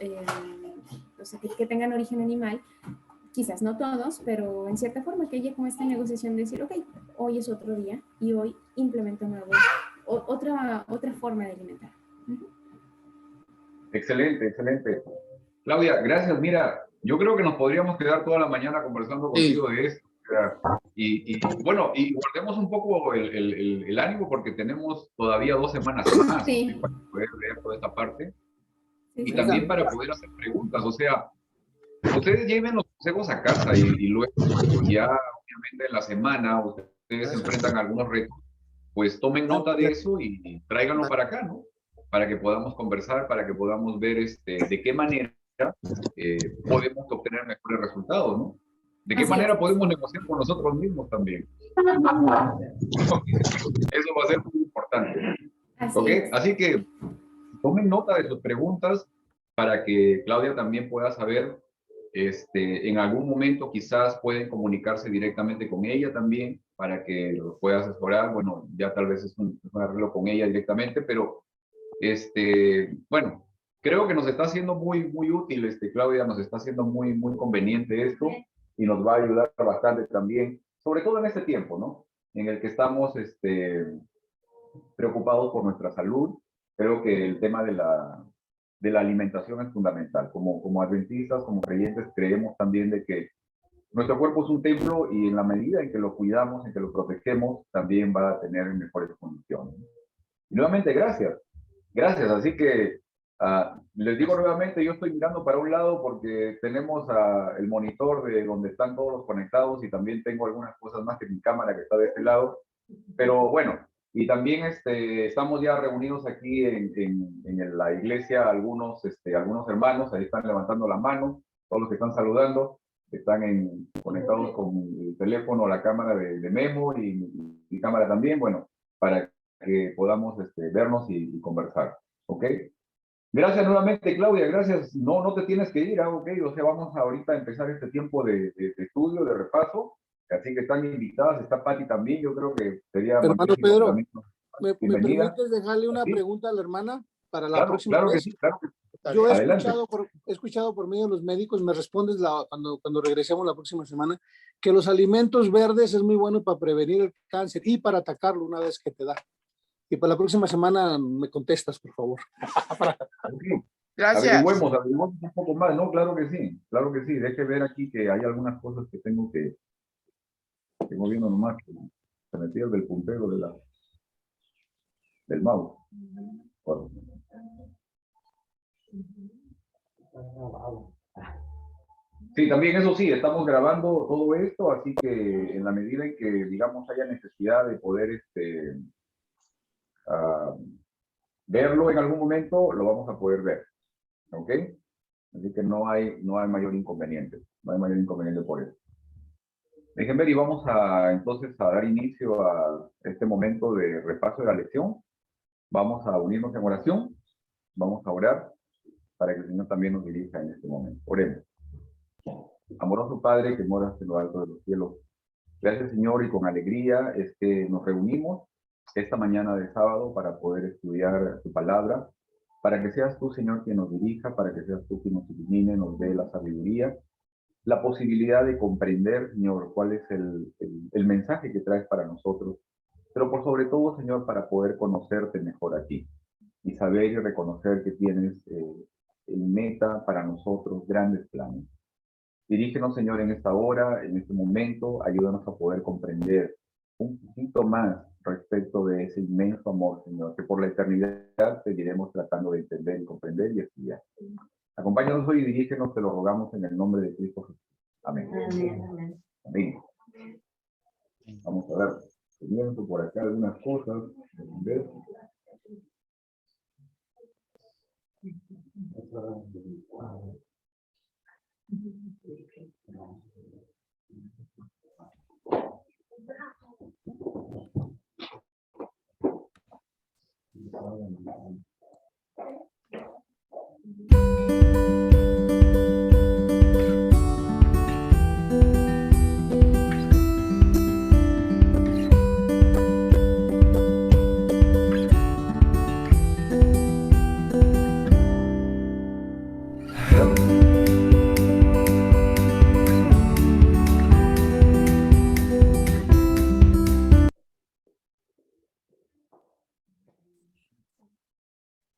o sea, que tengan origen animal, quizás no todos, pero en cierta forma que haya como esta negociación de decir, ok, hoy es otro día y hoy implemento otra forma de alimentar. Excelente, excelente. Claudia, gracias. Mira, yo creo que nos podríamos quedar toda la mañana conversando contigo de esto. Y bueno, y guardemos un poco el ánimo porque tenemos todavía 2 semanas más, sí, para poder ver toda esta parte sí, y sí, también para poder hacer preguntas. O sea, ustedes lleven los consejos a casa y luego ya obviamente en la semana ustedes se enfrentan a algunos retos, pues tomen nota de eso y tráiganlo para acá, ¿no? Para que podamos conversar, para que podamos ver de qué manera podemos obtener mejores resultados, ¿no? ¿De qué así manera es. podemos negociar con nosotros mismos también? Eso va a ser muy importante. Así ¿Ok? es. Así que tomen nota de sus preguntas para que Claudia también pueda saber, en algún momento quizás pueden comunicarse directamente con ella también para que lo pueda asesorar. Bueno, ya tal vez es un arreglo con ella directamente, pero bueno, creo que nos está haciendo muy, muy útil, Claudia, nos está haciendo muy, muy conveniente esto y nos va a ayudar bastante también, sobre todo en este tiempo, ¿no? En el que estamos, preocupados por nuestra salud. Creo que el tema de la alimentación es fundamental. Como adventistas, como creyentes, creemos también de que nuestro cuerpo es un templo y en la medida en que lo cuidamos, en que lo protegemos, también va a tener mejores condiciones. Y nuevamente, gracias. Gracias. Así que les digo nuevamente, yo estoy mirando para un lado porque tenemos el monitor de donde están todos conectados y también tengo algunas cosas más que mi cámara que está de este lado. Pero bueno, y también estamos ya reunidos aquí en la iglesia, algunos hermanos, ahí están levantando la mano, todos los que están saludando, están conectados con el teléfono, la cámara de Memo y mi cámara también, bueno, para que podamos vernos y conversar, ¿ok? Gracias nuevamente, Claudia, gracias. No, no te tienes que ir, ¿ok? O sea, vamos ahorita a empezar este tiempo de estudio, de repaso, así que están invitadas, está Patti también, yo creo que sería Hermano magnífico Pedro, también. ¿me Bienvenida. permites dejarle una ¿Sí? pregunta a la hermana para la Claro, próxima claro que vez? sí, claro que sí. Yo Adelante. he escuchado por medio de los médicos, me respondes cuando regresemos la próxima semana, que los alimentos verdes es muy bueno para prevenir el cáncer y para atacarlo una vez que te da. Y para la próxima semana me contestas, por favor. Okay. Gracias. Averigüemos un poco más, ¿no? Claro que sí. Deje ver aquí que hay algunas cosas que tengo viendo nomás, que se me pierde el puntero del mouse. Bueno. Sí, también eso sí, estamos grabando todo esto, así que en la medida en que, digamos, haya necesidad de poder verlo en algún momento, lo vamos a poder ver, ¿ok? Así que no hay mayor inconveniente, no hay mayor inconveniente por eso. Dejen ver y vamos entonces a dar inicio a este momento de repaso de la lección. Vamos a unirnos en oración, vamos a orar para que el Señor también nos dirija en este momento. Oremos. Amoroso Padre que moras en lo alto de los cielos, gracias Señor y con alegría nos reunimos esta mañana de sábado para poder estudiar tu palabra, para que seas tú Señor quien nos dirija, para que seas tú quien nos ilumine, nos dé la sabiduría, la posibilidad de comprender Señor cuál es el mensaje que traes para nosotros pero por sobre todo, Señor, para poder conocerte mejor a ti y saber y reconocer que tienes en meta para nosotros grandes planes. Dirígenos, Señor, en esta hora, en este momento, ayúdanos a poder comprender un poquito más respecto de ese inmenso amor, Señor, que por la eternidad seguiremos tratando de entender y comprender y estudiar. Acompáñanos hoy y dirígenos, te lo rogamos en el nombre de Cristo Jesús. Amén. Amén. Amén. Vamos a ver, viendo por acá algunas cosas.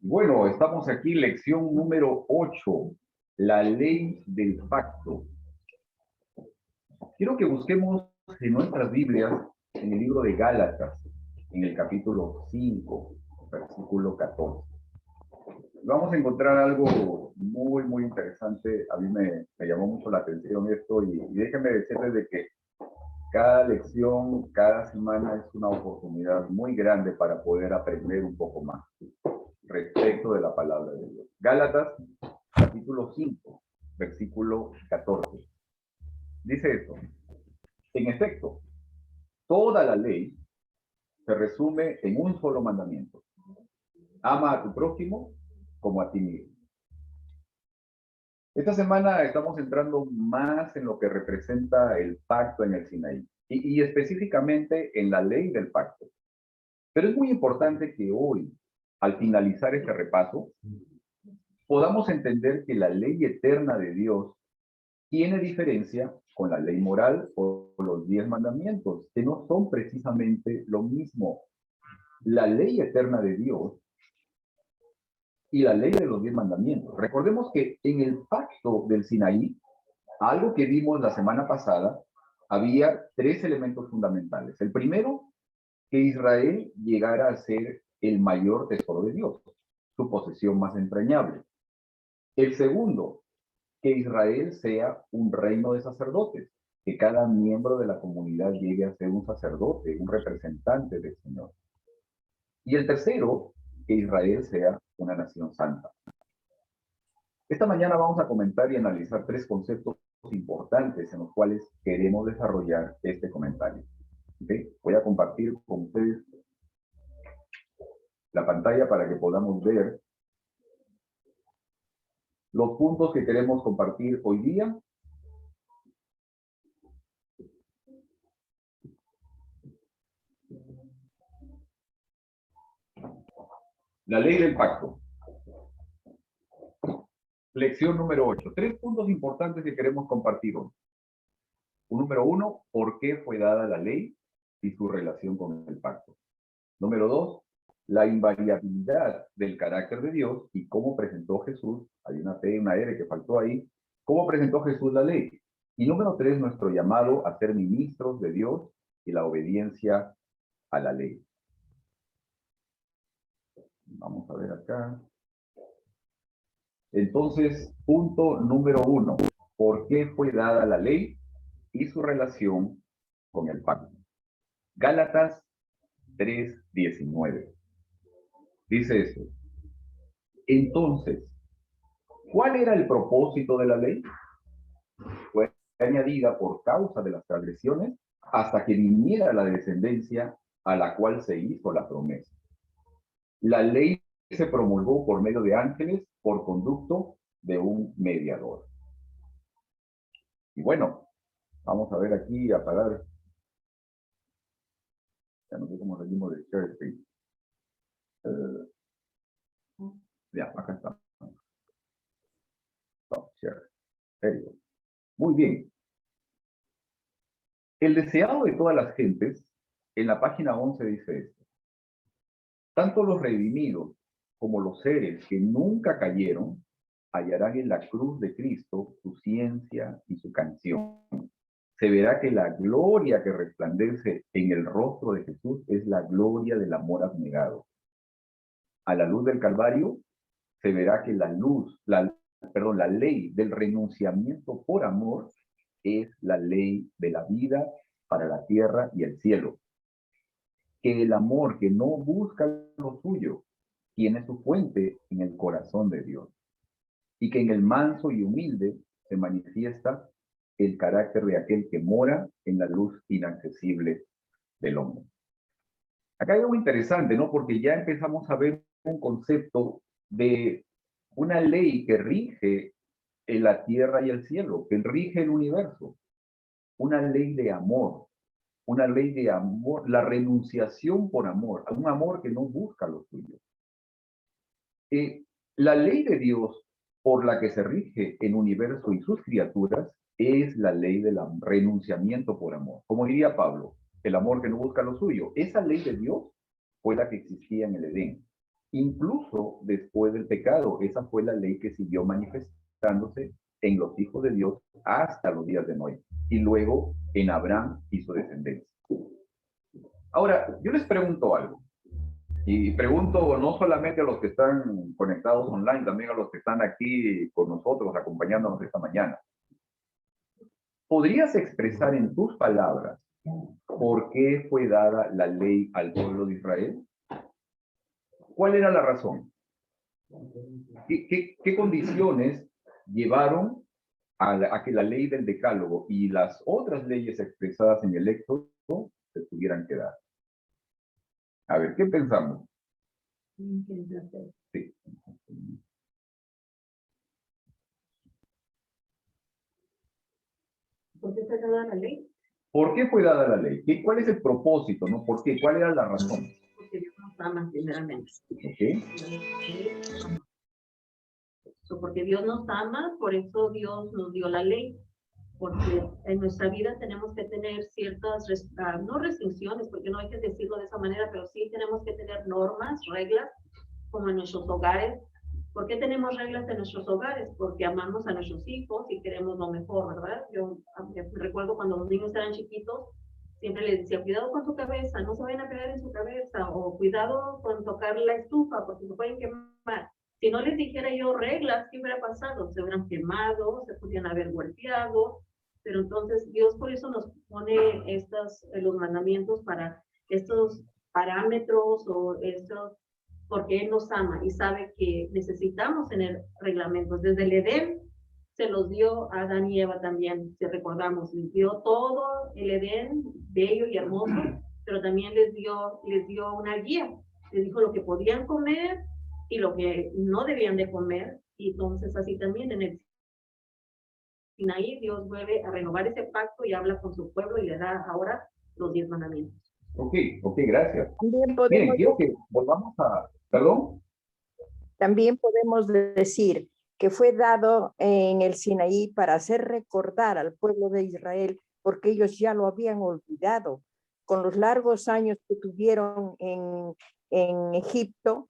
Bueno, estamos aquí, lección número 8, la ley del pacto. Quiero que busquemos en nuestras Biblias, en el libro de Gálatas, en el capítulo 5, versículo 14. Vamos a encontrar algo muy interesante. A mí me llamó mucho la atención esto y déjenme decirles de que cada lección, cada semana es una oportunidad muy grande para poder aprender un poco más respecto de la palabra de Dios. Gálatas, capítulo 5, versículo 14. Dice esto: en efecto, toda la ley se resume en un solo mandamiento: ama a tu prójimo como a ti mismo. Esta semana estamos entrando más en lo que representa el pacto en el Sinaí y específicamente en la ley del pacto. Pero es muy importante que hoy, al finalizar este repaso, podamos entender que la ley eterna de Dios tiene diferencia con la ley moral o los 10 mandamientos, que no son precisamente lo mismo. La ley eterna de Dios y la ley de los 10 mandamientos. Recordemos que en el pacto del Sinaí, algo que vimos la semana pasada, había 3 elementos fundamentales. El primero, que Israel llegara a ser el mayor tesoro de Dios, su posesión más entrañable. El segundo, que Israel sea un reino de sacerdotes, que cada miembro de la comunidad llegue a ser un sacerdote, un representante del Señor. Y el tercero, que Israel sea una nación santa. Esta mañana vamos a comentar y analizar 3 conceptos importantes en los cuales queremos desarrollar este comentario. ¿Okay? Voy a compartir con ustedes la pantalla para que podamos ver los puntos que queremos compartir hoy día. La ley del pacto. Lección número 8. 3 puntos importantes que queremos compartir hoy. Número 1, ¿por qué fue dada la ley y su relación con el pacto? Número 2, la invariabilidad del carácter de Dios y cómo presentó Jesús, hay una T y una R que faltó ahí, cómo presentó Jesús la ley. Y número 3, nuestro llamado a ser ministros de Dios y la obediencia a la ley. Vamos a ver acá. Entonces, punto número 1, ¿por qué fue dada la ley y su relación con el pacto? Gálatas 3:19. Dice eso. Entonces, ¿cuál era el propósito de la ley? Fue añadida por causa de las transgresiones hasta que viniera la descendencia a la cual se hizo la promesa. La ley se promulgó por medio de ángeles por conducto de un mediador. Y bueno, vamos a ver aquí, apagar. Ya no sé cómo salimos de share screen. Ya, acá está. Stop share. Muy bien. El deseado de todas las gentes en la página 11 dice esto: tanto los redimidos como los seres que nunca cayeron hallarán en la cruz de Cristo su ciencia y su canción. Se verá que la gloria que resplandece en el rostro de Jesús es la gloria del amor abnegado. A la luz del Calvario se verá que la ley del renunciamiento por amor es la ley de la vida para la tierra y el cielo. Que el amor que no busca lo suyo tiene su fuente en el corazón de Dios. Y que en el manso y humilde se manifiesta el carácter de aquel que mora en la luz inaccesible del hombre. Acá hay algo interesante, ¿no? Porque ya empezamos a ver un concepto de una ley que rige en la tierra y el cielo, que rige el universo. Una ley de amor, la renunciación por amor, un amor que no busca lo suyo. La ley de Dios por la que se rige el universo y sus criaturas es la ley del renunciamiento por amor. Como diría Pablo, el amor que no busca lo suyo. Esa ley de Dios fue la que existía en el Edén. Incluso después del pecado, esa fue la ley que siguió manifestándose en los hijos de Dios hasta los días de Noé. Y luego en Abraham y su descendencia. Ahora, yo les pregunto algo. Y pregunto no solamente a los que están conectados online, también a los que están aquí con nosotros, acompañándonos esta mañana. ¿Podrías expresar en tus palabras por qué fue dada la ley al pueblo de Israel? ¿Cuál era la razón? ¿Qué condiciones llevaron a que la ley del Decálogo y las otras leyes expresadas en el Éxodo se tuvieran que dar? A ver, ¿qué pensamos? Sí. ¿Por qué fue dada la ley? ¿Por qué fue dada la ley? ¿Cuál es el propósito? ¿No? ¿Por qué? ¿Cuál era la razón? Porque Dios nos ama, primeramente. Okay. Porque Dios nos ama, por eso Dios nos dio la ley. Porque en nuestra vida tenemos que tener ciertas, no restricciones, porque no hay que decirlo de esa manera, pero sí tenemos que tener normas, reglas, como en nuestros hogares. ¿Por qué tenemos reglas en nuestros hogares? Porque amamos a nuestros hijos y queremos lo mejor, ¿verdad? Yo recuerdo cuando los niños eran chiquitos, siempre les decía, cuidado con su cabeza, no se vayan a pegar en su cabeza, o cuidado con tocar la estufa, porque se pueden quemar. Si no les dijera yo reglas, ¿qué hubiera pasado? Se hubieran quemado, se podrían haber golpeado, pero entonces Dios por eso nos pone los mandamientos para estos parámetros o estos, porque Él nos ama y sabe que necesitamos tener reglamentos. Desde el Edén se los dio a Adán y Eva también, si recordamos, les dio todo el Edén bello y hermoso, pero también les dio una guía, les dijo lo que podían comer y lo que no debían de comer, y entonces así también en el Sinaí Dios vuelve a renovar ese pacto y habla con su pueblo y le da ahora los 10 mandamientos. Ok, gracias. También podemos, Miren, quiero que volvamos a... ¿Perdón? También podemos decir que fue dado en el Sinaí para hacer recordar al pueblo de Israel, porque ellos ya lo habían olvidado. Con los largos años que tuvieron en Egipto,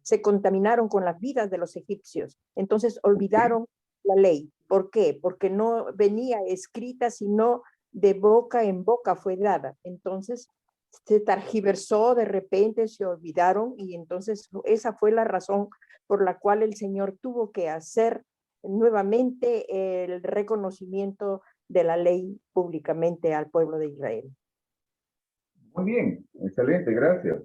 se contaminaron con las vidas de los egipcios. Entonces olvidaron la ley. ¿Por qué? Porque no venía escrita, sino de boca en boca fue dada. Entonces se targiversó, de repente se olvidaron, y entonces esa fue la razón por la cual el Señor tuvo que hacer nuevamente el reconocimiento de la ley públicamente al pueblo de Israel. Muy bien, excelente, gracias.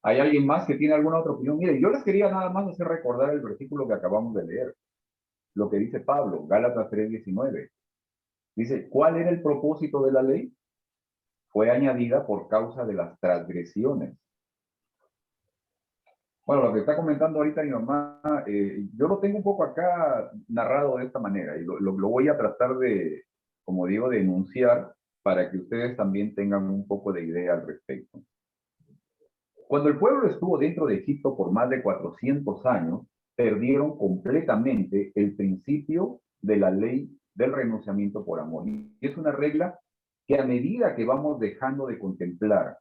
¿Hay alguien más que tiene alguna otra opinión? Miren, yo les quería nada más hacer recordar el versículo que acabamos de leer, lo que dice Pablo, Gálatas 3:19. Dice, ¿cuál era el propósito de la ley? Fue añadida por causa de las transgresiones. Bueno, lo que está comentando ahorita mi mamá, yo lo tengo un poco acá narrado de esta manera, y lo voy a tratar de, como digo, de enunciar para que ustedes también tengan un poco de idea al respecto. Cuando el pueblo estuvo dentro de Egipto por más de 400 años, perdieron completamente el principio de la ley del renunciamiento por amor. Y es una regla que a medida que vamos dejando de contemplar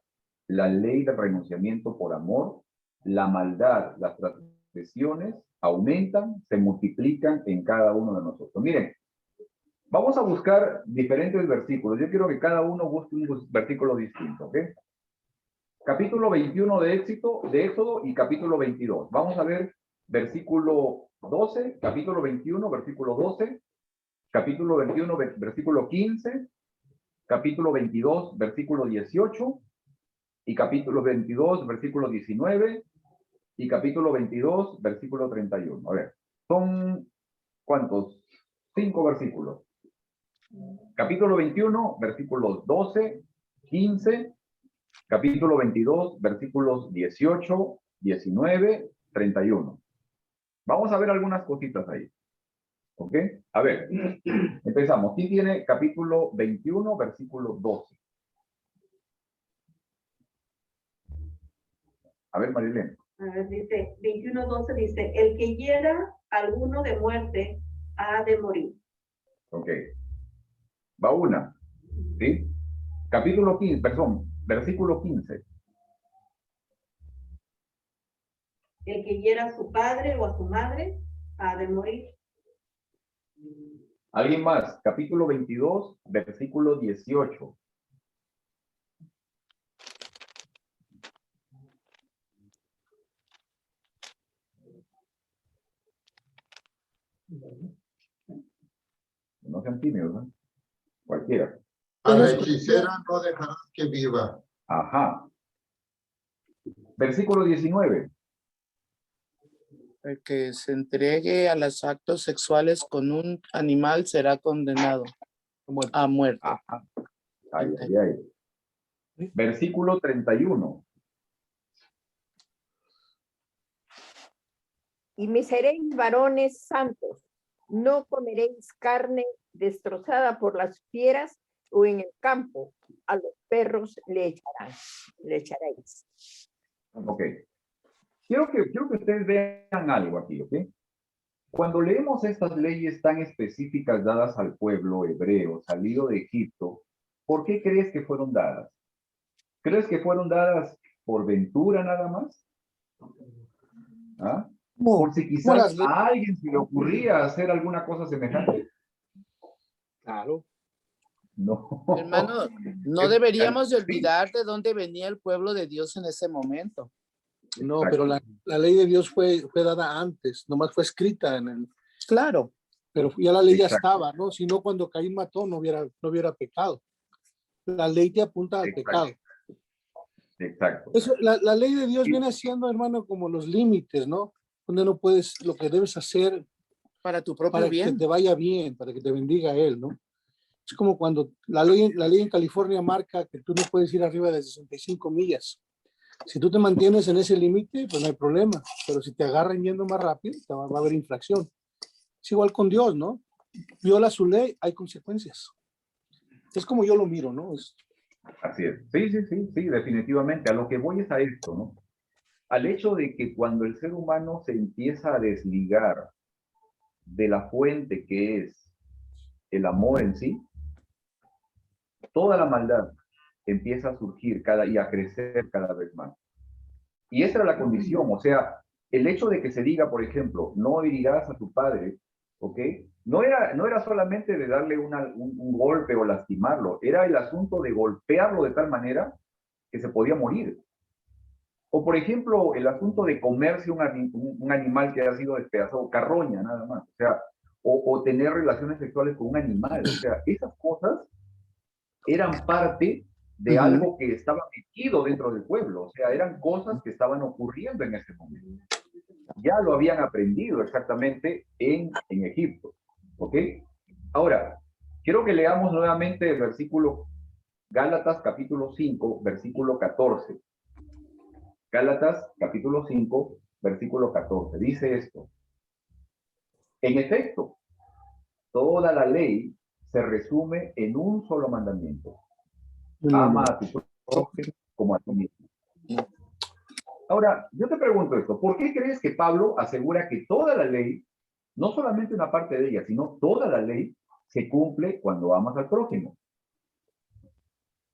la ley del renunciamiento por amor, la maldad, las transgresiones aumentan, se multiplican en cada uno de nosotros. Miren, vamos a buscar diferentes versículos. Yo quiero que cada uno busque un versículo distinto, ¿ok? Capítulo 21 de Éxodo y capítulo 22. Vamos a ver versículo 12, capítulo 21, versículo 12, capítulo 21, versículo 15, capítulo 22, versículo 18, y capítulo 22, versículo 19, y capítulo 22, versículo 31. A ver, son, ¿cuántos? 5 versículos. Capítulo 21, versículos 12, 15, capítulo 22, versículos 18, 19, 31. Vamos a ver algunas cositas ahí. ¿Ok? A ver, empezamos. ¿Quién tiene capítulo 21, versículo 12? A ver, Marilena. A ver, dice, 21:12 dice, el que hiera a alguno de muerte ha de morir. Ok. Va una. ¿Sí? Capítulo 15, perdón, versículo 15. El que hiera a su padre o a su madre ha de morir. ¿Alguien más? Capítulo 22, versículo 18. No sean tímidos, ¿no? Cualquiera. A la hechicera no dejarás que viva. Ajá. Versículo 19. El que se entregue a los actos sexuales con un animal será condenado a muerte. Ajá. Ay, ay, ay. Versículo 31. Y me seréis varones santos, no comeréis carne destrozada por las fieras o en el campo, a los perros le echaréis. Ok. Quiero que ustedes vean algo aquí, ¿ok? Cuando leemos estas leyes tan específicas dadas al pueblo hebreo salido de Egipto, ¿por qué crees que fueron dadas? ¿Crees que fueron dadas por ventura nada más? ¿Ah? Por si quizás a alguien se le ocurría hacer alguna cosa semejante. Claro. No. Hermano, no deberíamos de olvidar de dónde venía el pueblo de Dios en ese momento. No, pero la ley de Dios fue dada antes, nomás fue escrita en el... Claro. Pero ya la ley ya Exacto. estaba, ¿no? Si no, cuando Caín mató, no hubiera pecado. La ley te apunta al Exacto. pecado. Exacto. Eso, la ley de Dios viene siendo, hermano, como los límites, ¿no? Donde no puedes, lo que debes hacer Para tu propio para bien. que te vaya bien, para que te bendiga Él, ¿no? Es como cuando la ley en California marca que tú no puedes ir arriba de 65 millas. Si tú te mantienes en ese límite, pues no hay problema. Pero si te agarran yendo más rápido, va a haber infracción. Es igual con Dios, ¿no? Viola su ley, hay consecuencias. Es como yo lo miro, ¿no? Así es. Sí, definitivamente. A lo que voy es a esto, ¿no? Al hecho de que cuando el ser humano se empieza a desligar de la fuente que es el amor en sí, toda la maldad empieza a surgir y a crecer cada vez más. Y esa era la condición, o sea, el hecho de que se diga, por ejemplo, no herirás a tu padre, ¿ok? No era solamente de darle un golpe o lastimarlo, era el asunto de golpearlo de tal manera que se podía morir. O, por ejemplo, el asunto de comerse un animal que ha sido despedazado, carroña nada más, o sea, o tener relaciones sexuales con un animal, o sea, esas cosas eran parte de algo que estaba metido dentro del pueblo, o sea, eran cosas que estaban ocurriendo en ese momento. Ya lo habían aprendido exactamente en Egipto, ¿ok? Ahora, quiero que leamos nuevamente el versículo Gálatas capítulo 5, versículo 14. Gálatas capítulo 5, versículo 14. Dice esto. En efecto, toda la ley se resume en un solo mandamiento. Ama a tu prójimo como a ti mismo. Ahora, yo te pregunto esto. ¿Por qué crees que Pablo asegura que toda la ley, no solamente una parte de ella, sino toda la ley, se cumple cuando amas al prójimo?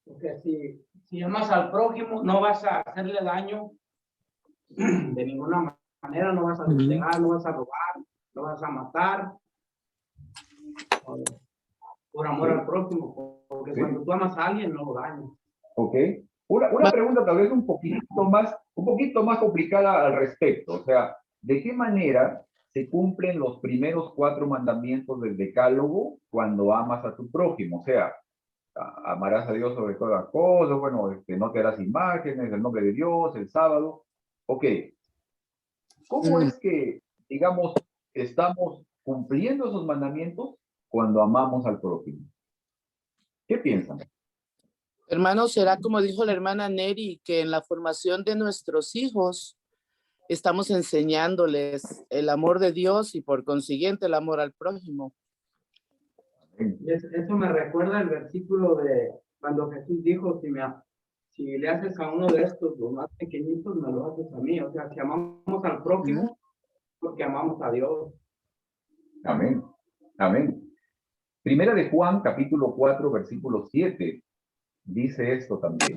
Porque si amas al prójimo, no vas a hacerle daño de ninguna manera, no vas a pegar, no vas a robar, no vas a matar, por amor al prójimo, porque cuando tú amas a alguien, no lo dañas. Ok. Una pregunta tal vez un poquito más complicada al respecto. O sea, ¿de qué manera se cumplen los primeros 4 mandamientos del Decálogo cuando amas a tu prójimo? O sea, amarás a Dios sobre todas las cosas, bueno, no te harás imágenes, el nombre de Dios, el sábado. Ok. ¿Cómo es que, digamos, estamos cumpliendo esos mandamientos cuando amamos al prójimo? ¿Qué piensan? Hermano, será como dijo la hermana Neri, que en la formación de nuestros hijos estamos enseñándoles el amor de Dios y por consiguiente el amor al prójimo. Eso me recuerda el versículo de cuando Jesús dijo, si le haces a uno de estos, los más pequeñitos, me lo haces a mí. O sea, si amamos al prójimo, porque amamos a Dios. Amén. Amén. Primera de Juan, capítulo 4, versículo 7, dice esto también.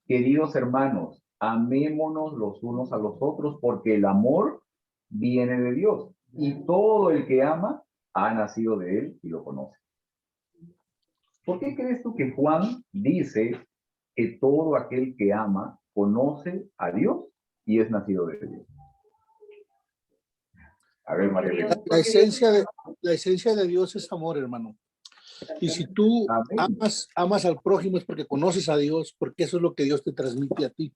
Queridos hermanos, amémonos los unos a los otros, porque el amor viene de Dios, y todo el que ama ha nacido de él y lo conoce. ¿Por qué crees tú que Juan dice que todo aquel que ama conoce a Dios y es nacido de Dios? A ver, María Elena. La esencia de Dios es amor, hermano. Y si tú amas al prójimo es porque conoces a Dios, porque eso es lo que Dios te transmite a ti.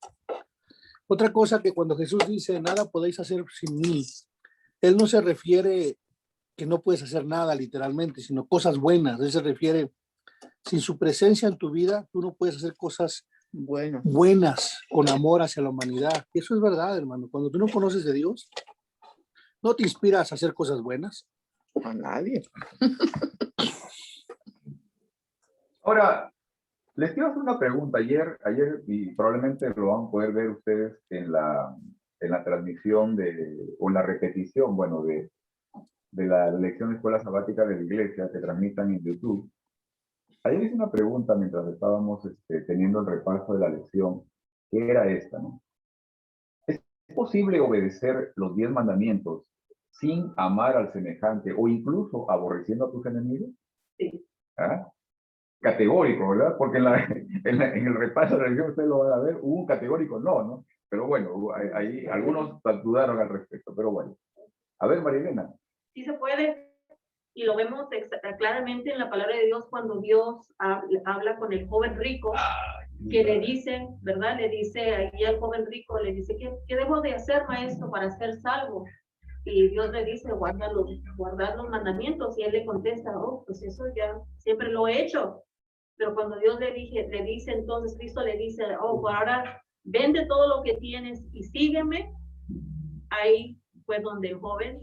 Otra cosa que cuando Jesús dice, nada podéis hacer sin mí, Él no se refiere que no puedes hacer nada literalmente, sino cosas buenas. Él se refiere, sin su presencia en tu vida, tú no puedes hacer cosas buenas con amor hacia la humanidad. Y eso es verdad, hermano. Cuando tú no conoces de Dios, no te inspiras a hacer cosas buenas. A nadie. Ahora, les quiero hacer una pregunta. Ayer, y probablemente lo van a poder ver ustedes en la transmisión o la repetición, bueno, de la lección de escuela sabática de la iglesia que transmitan en YouTube. Ayer hice una pregunta mientras estábamos teniendo el repaso de la lección, que era esta, ¿no? ¿Es posible obedecer los 10 mandamientos sin amar al semejante o incluso aborreciendo a tus enemigos? Sí. ¿Ah? Categórico, ¿verdad? Porque en el repaso de la lección ustedes lo van a ver, hubo un categórico no. Pero bueno, ahí algunos dudaron al respecto, pero bueno. A ver, María Elena. Sí se puede, y lo vemos claramente en la palabra de Dios cuando Dios habla con el joven rico, que le dice, ¿verdad? Le dice ahí al joven rico, le dice, ¿qué debo de hacer, maestro, para ser salvo? Y Dios le dice, guardar los mandamientos, y él le contesta, pues eso ya siempre lo he hecho. Pero cuando Dios le dice, entonces Cristo le dice, pues ahora vende todo lo que tienes y sígueme. Ahí fue donde el joven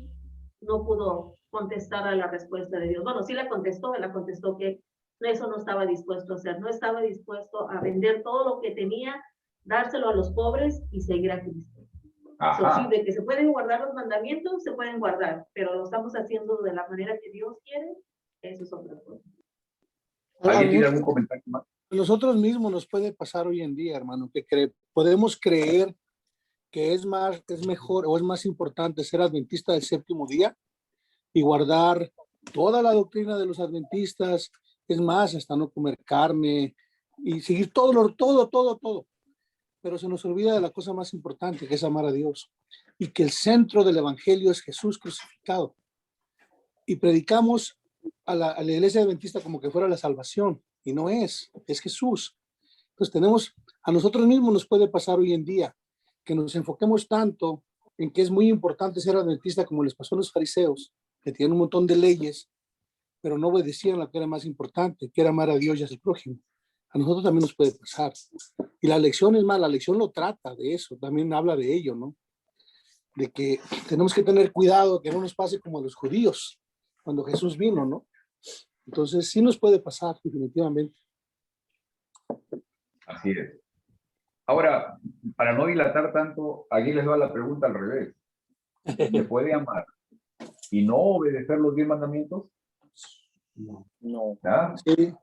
no pudo contestar a la respuesta de Dios. Bueno, sí la contestó que eso no estaba dispuesto a hacer, no estaba dispuesto a vender todo lo que tenía, dárselo a los pobres y seguir a Cristo. Sí, de que se pueden guardar los mandamientos, se pueden guardar, pero lo estamos haciendo de la manera que Dios quiere, eso es otra cosa. ¿Alguien tiene algún comentario más? Nosotros mismos nos puede pasar hoy en día, hermano, que podemos creer que es mejor o es más importante ser adventista del séptimo día y guardar toda la doctrina de los adventistas, es más, hasta no comer carne y seguir todo. Pero se nos olvida de la cosa más importante, que es amar a Dios, y que el centro del evangelio es Jesús crucificado. Y predicamos a la iglesia adventista como que fuera la salvación, y no es Jesús. Entonces a nosotros mismos nos puede pasar hoy en día, que nos enfoquemos tanto en que es muy importante ser adventista como les pasó a los fariseos, que tienen un montón de leyes, pero no obedecían lo que era más importante, que era amar a Dios y a su prójimo. A nosotros también nos puede pasar. Y la lección es más, la lección lo trata de eso, también habla de ello, ¿no? De que tenemos que tener cuidado, que no nos pase como a los judíos, cuando Jesús vino, ¿no? Entonces sí nos puede pasar, definitivamente. Así es. Ahora, para no dilatar tanto, aquí les va la pregunta al revés. ¿Se puede amar y no obedecer los 10 mandamientos? No. ¿Ah? Sí.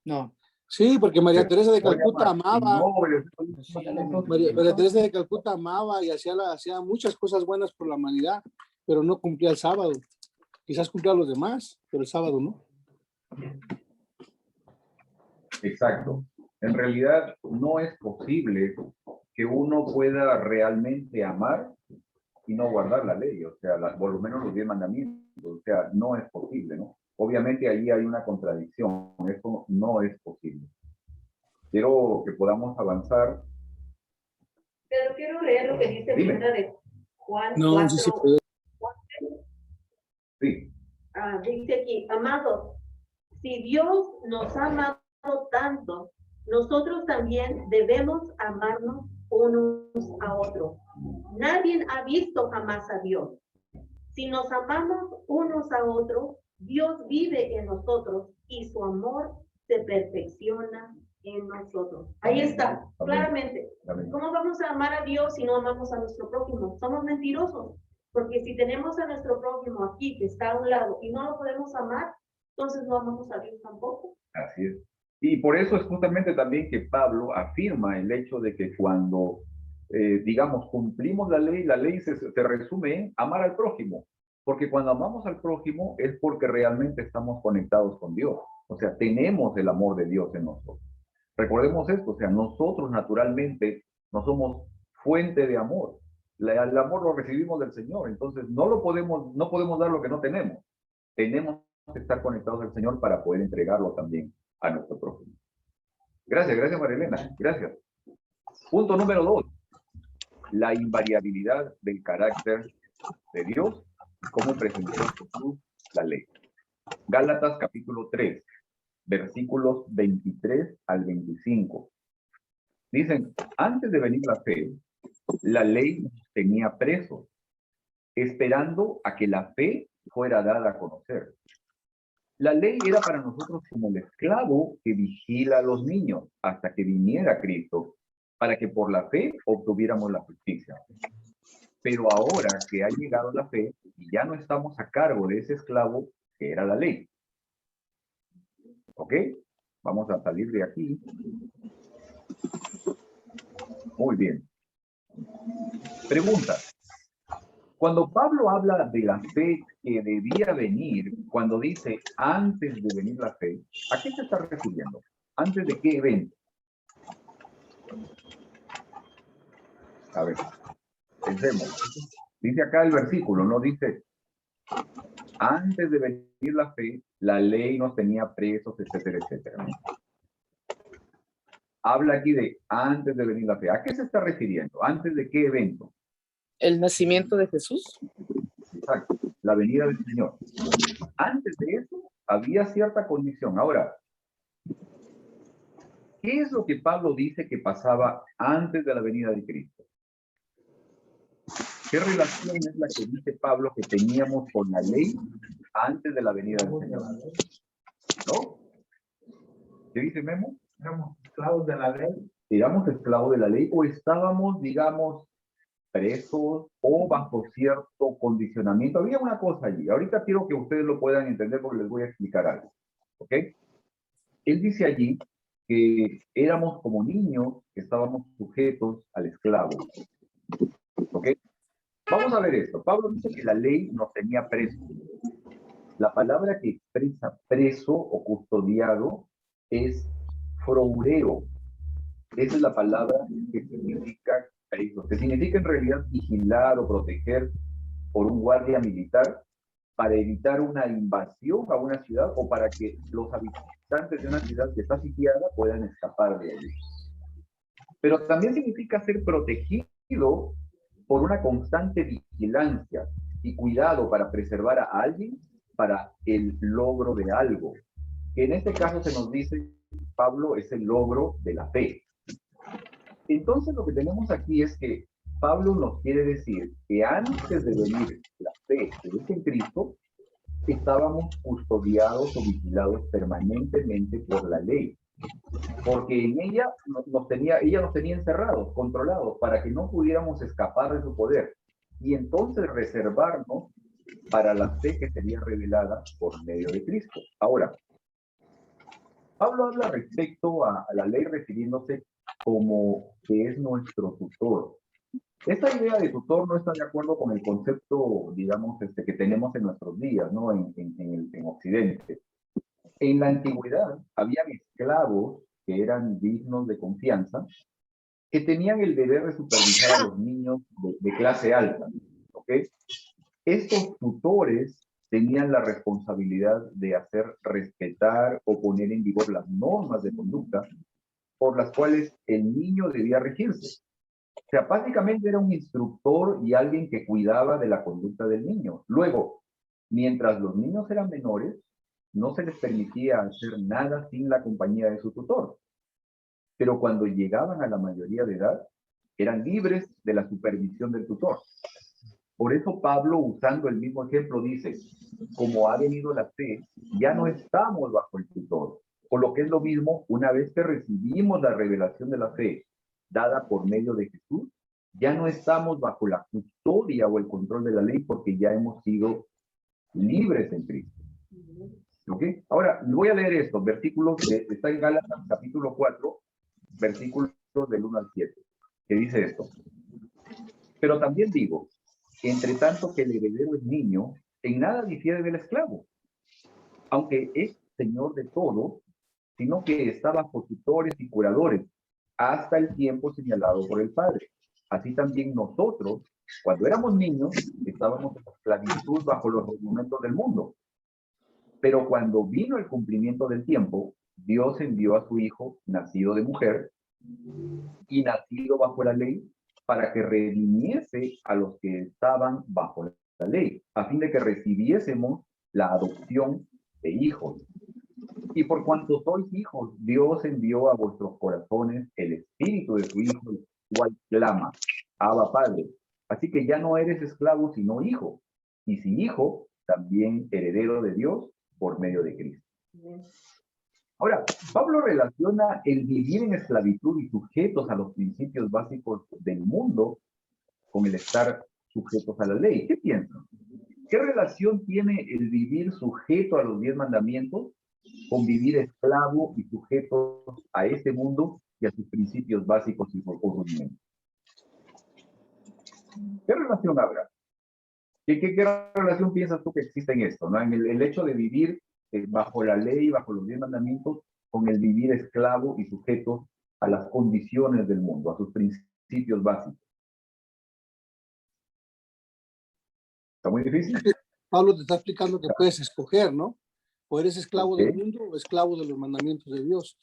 No. Sí, porque María Se Teresa de puede Calcuta amar y amaba. no obedecer a Pues sí, a la los María Teresa de Calcuta amaba y hacía muchas cosas buenas por la humanidad, pero no cumplía el sábado. Quizás cumplía a los demás, pero el sábado no. Exacto. En realidad no es posible que uno pueda realmente amar y no guardar la ley, o sea, por lo menos los 10 mandamientos, o sea, no es posible, ¿no? Obviamente ahí hay una contradicción, eso no es posible. Quiero que podamos avanzar. Pero quiero leer lo que dice Dime. primera de Juan No, 4. sí se puede. Sí, Dice aquí, amados, si Dios nos ha amado tanto, nosotros también debemos amarnos unos a otros. Nadie ha visto jamás a Dios. Si nos amamos unos a otros, Dios vive en nosotros y su amor se perfecciona en nosotros. Ahí está, claramente. ¿Cómo vamos a amar a Dios si no amamos a nuestro prójimo? Somos mentirosos, porque si tenemos a nuestro prójimo aquí, que está a un lado, y no lo podemos amar, entonces no amamos a Dios tampoco. así es. Y por eso es justamente también que Pablo afirma el hecho de que cuando, digamos, cumplimos la ley se resume en amar al prójimo. Porque cuando amamos al prójimo es porque realmente estamos conectados con Dios. O sea, tenemos el amor de Dios en nosotros. Recordemos esto, o sea, nosotros naturalmente no somos fuente de amor. El amor lo recibimos del Señor, entonces no podemos dar lo que no tenemos. Tenemos que estar conectados al Señor para poder entregarlo también a nuestro prójimo. Gracias Marilena, gracias. Punto número 2, la invariabilidad del carácter de Dios, como presentó Jesús la ley. Gálatas capítulo 3, versículos 23 al 25. Dicen, antes de venir la fe, la ley nos tenía presos, esperando a que la fe fuera dada a conocer. La ley era para nosotros como el esclavo que vigila a los niños hasta que viniera Cristo, para que por la fe obtuviéramos la justicia. Pero ahora que ha llegado la fe, y ya no estamos a cargo de ese esclavo que era la ley. ¿Ok? Vamos a salir de aquí. Muy bien. Pregunta. Cuando Pablo habla de la fe que debía venir, cuando dice antes de venir la fe, ¿a qué se está refiriendo? ¿Antes de qué evento? A ver, pensemos. Dice acá el versículo, ¿no? Dice, antes de venir la fe, la ley nos tenía presos, etcétera, etcétera. Habla aquí de antes de venir la fe. ¿A qué se está refiriendo? ¿Antes de qué evento? El nacimiento de Jesús. Exacto, la venida del Señor. Antes de eso, había cierta condición. Ahora, ¿qué es lo que Pablo dice que pasaba antes de la venida de Cristo? ¿Qué relación es la que dice Pablo que teníamos con la ley antes de la venida del Señor? ¿No? ¿Qué dice Memo? Éramos esclavos de la ley. ¿Éramos esclavos de la ley o estábamos, digamos, presos o bajo cierto condicionamiento? Había una cosa allí. Ahorita quiero que ustedes lo puedan entender porque les voy a explicar algo. ¿Ok? Él dice allí que éramos como niños que estábamos sujetos al esclavo. ¿Ok? Vamos a ver esto. Pablo dice que la ley nos tenía presos. La palabra que expresa preso o custodiado es froureo. Esa es la palabra que significa preso, que significa en realidad vigilar o proteger por un guardia militar para evitar una invasión a una ciudad o para que los habitantes de una ciudad que está sitiada puedan escapar de allí. Pero también significa ser protegido por una constante vigilancia y cuidado para preservar a alguien para el logro de algo, que en este caso se nos dice, Pablo, es el logro de la fe. Entonces lo que tenemos aquí es que Pablo nos quiere decir que antes de venir la fe que es en Cristo, estábamos custodiados o vigilados permanentemente por la ley. Porque en ella nos tenía encerrados, controlados, para que no pudiéramos escapar de su poder. Y entonces reservarnos para la fe que sería revelada por medio de Cristo. Ahora, Pablo habla respecto a la ley refiriéndose como que es nuestro tutor. Esta idea de tutor no está de acuerdo con el concepto, digamos, que tenemos en nuestros días, ¿no? En Occidente. En la antigüedad había esclavos que eran dignos de confianza, que tenían el deber de supervisar a los niños de clase alta, ¿ok? Estos tutores tenían la responsabilidad de hacer respetar o poner en vigor las normas de conducta por las cuales el niño debía regirse. O sea, básicamente era un instructor y alguien que cuidaba de la conducta del niño. Luego, mientras los niños eran menores, no se les permitía hacer nada sin la compañía de su tutor. Pero cuando llegaban a la mayoría de edad, eran libres de la supervisión del tutor. Por eso Pablo, usando el mismo ejemplo, dice, como ha venido la fe, ya no estamos bajo el tutor. Por lo que es lo mismo, una vez que recibimos la revelación de la fe dada por medio de Jesús, ya no estamos bajo la custodia o el control de la ley porque ya hemos sido libres en Cristo. ¿Ok? Ahora, voy a leer esto, versículos, está en Gálatas capítulo 4, versículos del 1 al 7, que dice esto. Pero también digo, entre tanto que el heredero es niño, en nada difiere del esclavo, aunque es señor de todo, sino que está bajo tutores y curadores hasta el tiempo señalado por el Padre. Así también nosotros, cuando éramos niños, estábamos en esclavitud bajo los rudimentos del mundo. Pero cuando vino el cumplimiento del tiempo, Dios envió a su Hijo, nacido de mujer y nacido bajo la ley, para que redimiese a los que estaban bajo la ley, a fin de que recibiésemos la adopción de hijos. Y por cuanto sois hijos, Dios envió a vuestros corazones el espíritu de su Hijo, el cual clama, Abba Padre. Así que ya no eres esclavo, sino hijo. Y si hijo, también heredero de Dios por medio de Cristo. Ahora, Pablo relaciona el vivir en esclavitud y sujetos a los principios básicos del mundo con el estar sujetos a la ley. ¿Qué piensan? ¿Qué relación tiene el vivir sujeto a los 10 mandamientos con vivir esclavo y sujetos a este mundo y a sus principios básicos y rudimentos? ¿Qué relación habrá? ¿Qué relación piensas tú que existe en esto, ¿no? En el hecho de vivir bajo la ley, bajo los 10 mandamientos, con el vivir esclavo y sujeto a las condiciones del mundo, a sus principios básicos. ¿Está muy difícil? Pablo te está explicando que puedes escoger, ¿no? O eres esclavo Okay. del mundo o esclavo de los mandamientos de Dios.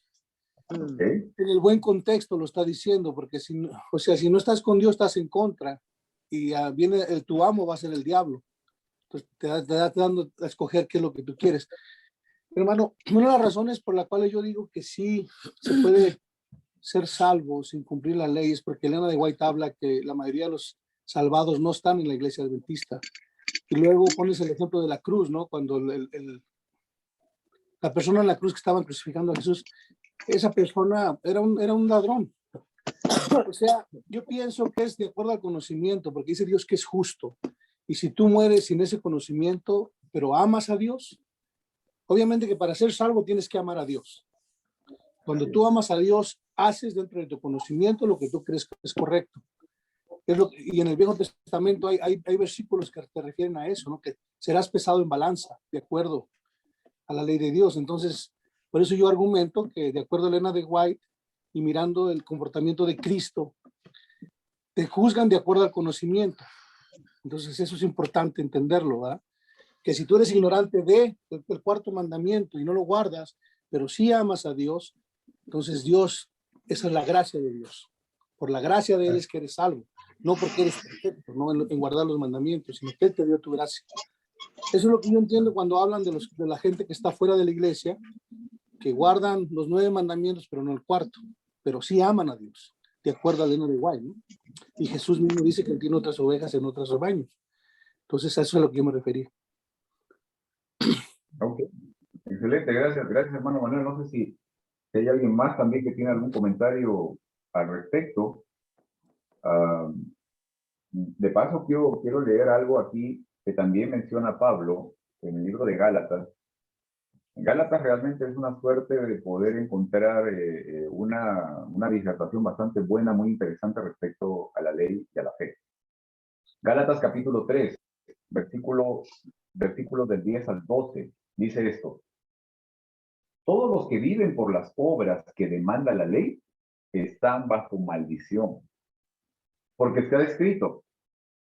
Okay. En el buen contexto lo está diciendo, porque si no, o sea, si no estás con Dios, estás en contra. Y viene tu amo, va a ser el diablo. Entonces te da dando a escoger qué es lo que tú quieres. Hermano, una de las razones por las cuales yo digo que sí se puede ser salvo sin cumplir la ley es porque Elena de White habla que la mayoría de los salvados no están en la iglesia adventista. Y luego pones el ejemplo de la cruz, ¿no? Cuando la persona en la cruz que estaban crucificando a Jesús, esa persona era un ladrón. O sea, yo pienso que es de acuerdo al conocimiento, porque dice Dios que es justo. Y si tú mueres sin ese conocimiento, pero amas a Dios, obviamente que para ser salvo tienes que amar a Dios. Cuando tú amas a Dios, haces dentro de tu conocimiento lo que tú crees que es correcto. Y en el Viejo Testamento hay versículos que te refieren a eso, ¿no? Que serás pesado en balanza, de acuerdo a la ley de Dios. Entonces, por eso yo argumento que de acuerdo a Elena de White y mirando el comportamiento de Cristo, te juzgan de acuerdo al conocimiento. Entonces, eso es importante entenderlo, ¿verdad? Que si tú eres ignorante del cuarto mandamiento y no lo guardas, pero sí amas a Dios, entonces Dios, esa es la gracia de Dios. Por la gracia de Él es que eres salvo, no porque eres perfecto, no en guardar los mandamientos, sino que Él te dio tu gracia. Eso es lo que yo entiendo cuando hablan de la gente que está fuera de la iglesia, que guardan los 9 mandamientos, pero no el cuarto, pero sí aman a Dios, de acuerdo a Elena de White, ¿no? Y Jesús mismo dice que Él tiene otras ovejas en otros rebaños. Entonces, a eso es a lo que yo me refería. Ok. Excelente, gracias, hermano Manuel. No sé si hay alguien más también que tiene algún comentario al respecto. De paso, quiero leer algo aquí que también menciona Pablo en el libro de Gálatas, Gálatas realmente es una suerte de poder encontrar una disertación bastante buena, muy interesante respecto a la ley y a la fe. Gálatas capítulo 3, versículos del 10 al 12, dice esto: todos los que viven por las obras que demanda la ley están bajo maldición. Porque está escrito: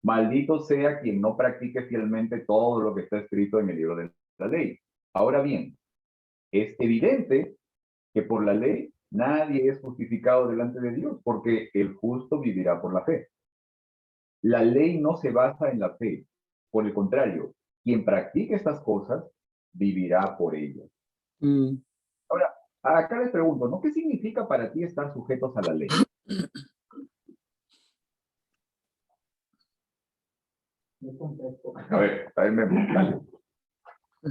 maldito sea quien no practique fielmente todo lo que está escrito en el libro de la ley. Ahora bien, es evidente que por la ley nadie es justificado delante de Dios, porque el justo vivirá por la fe. La ley no se basa en la fe. Por el contrario, quien practique estas cosas vivirá por ellas. Ahora, acá les pregunto, ¿no? ¿Qué significa para ti estar sujetos a la ley? A ver, dale.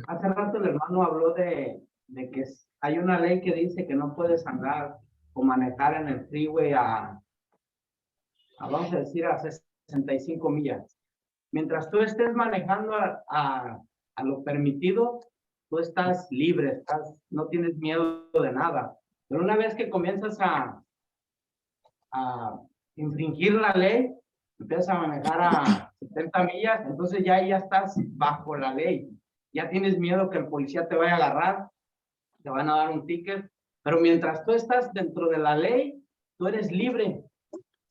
Hace rato el hermano habló de que hay una ley que dice que no puedes andar o manejar en el freeway vamos a decir, a 65 millas. Mientras tú estés manejando a lo permitido, tú estás libre, no tienes miedo de nada. Pero una vez que comienzas a infringir la ley, empiezas a manejar a 70 millas, entonces ya estás bajo la ley. Ya tienes miedo que el policía te vaya a agarrar, te van a dar un ticket, pero mientras tú estás dentro de la ley, tú eres libre.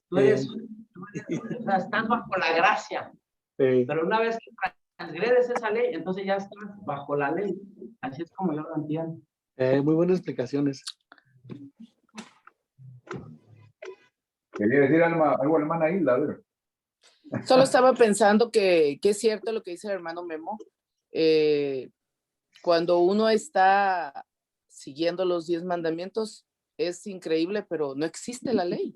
Tú eres, o sea, estás bajo la gracia. Pero una vez que transgredes esa ley, entonces ya estás bajo la ley. Así es como yo lo entiendo. Muy buenas explicaciones. Quería decir algo, hermana Hilda, a ver. Solo estaba pensando que es cierto lo que dice el hermano Memo. Cuando uno está siguiendo los 10 mandamientos, es increíble, pero no existe la ley,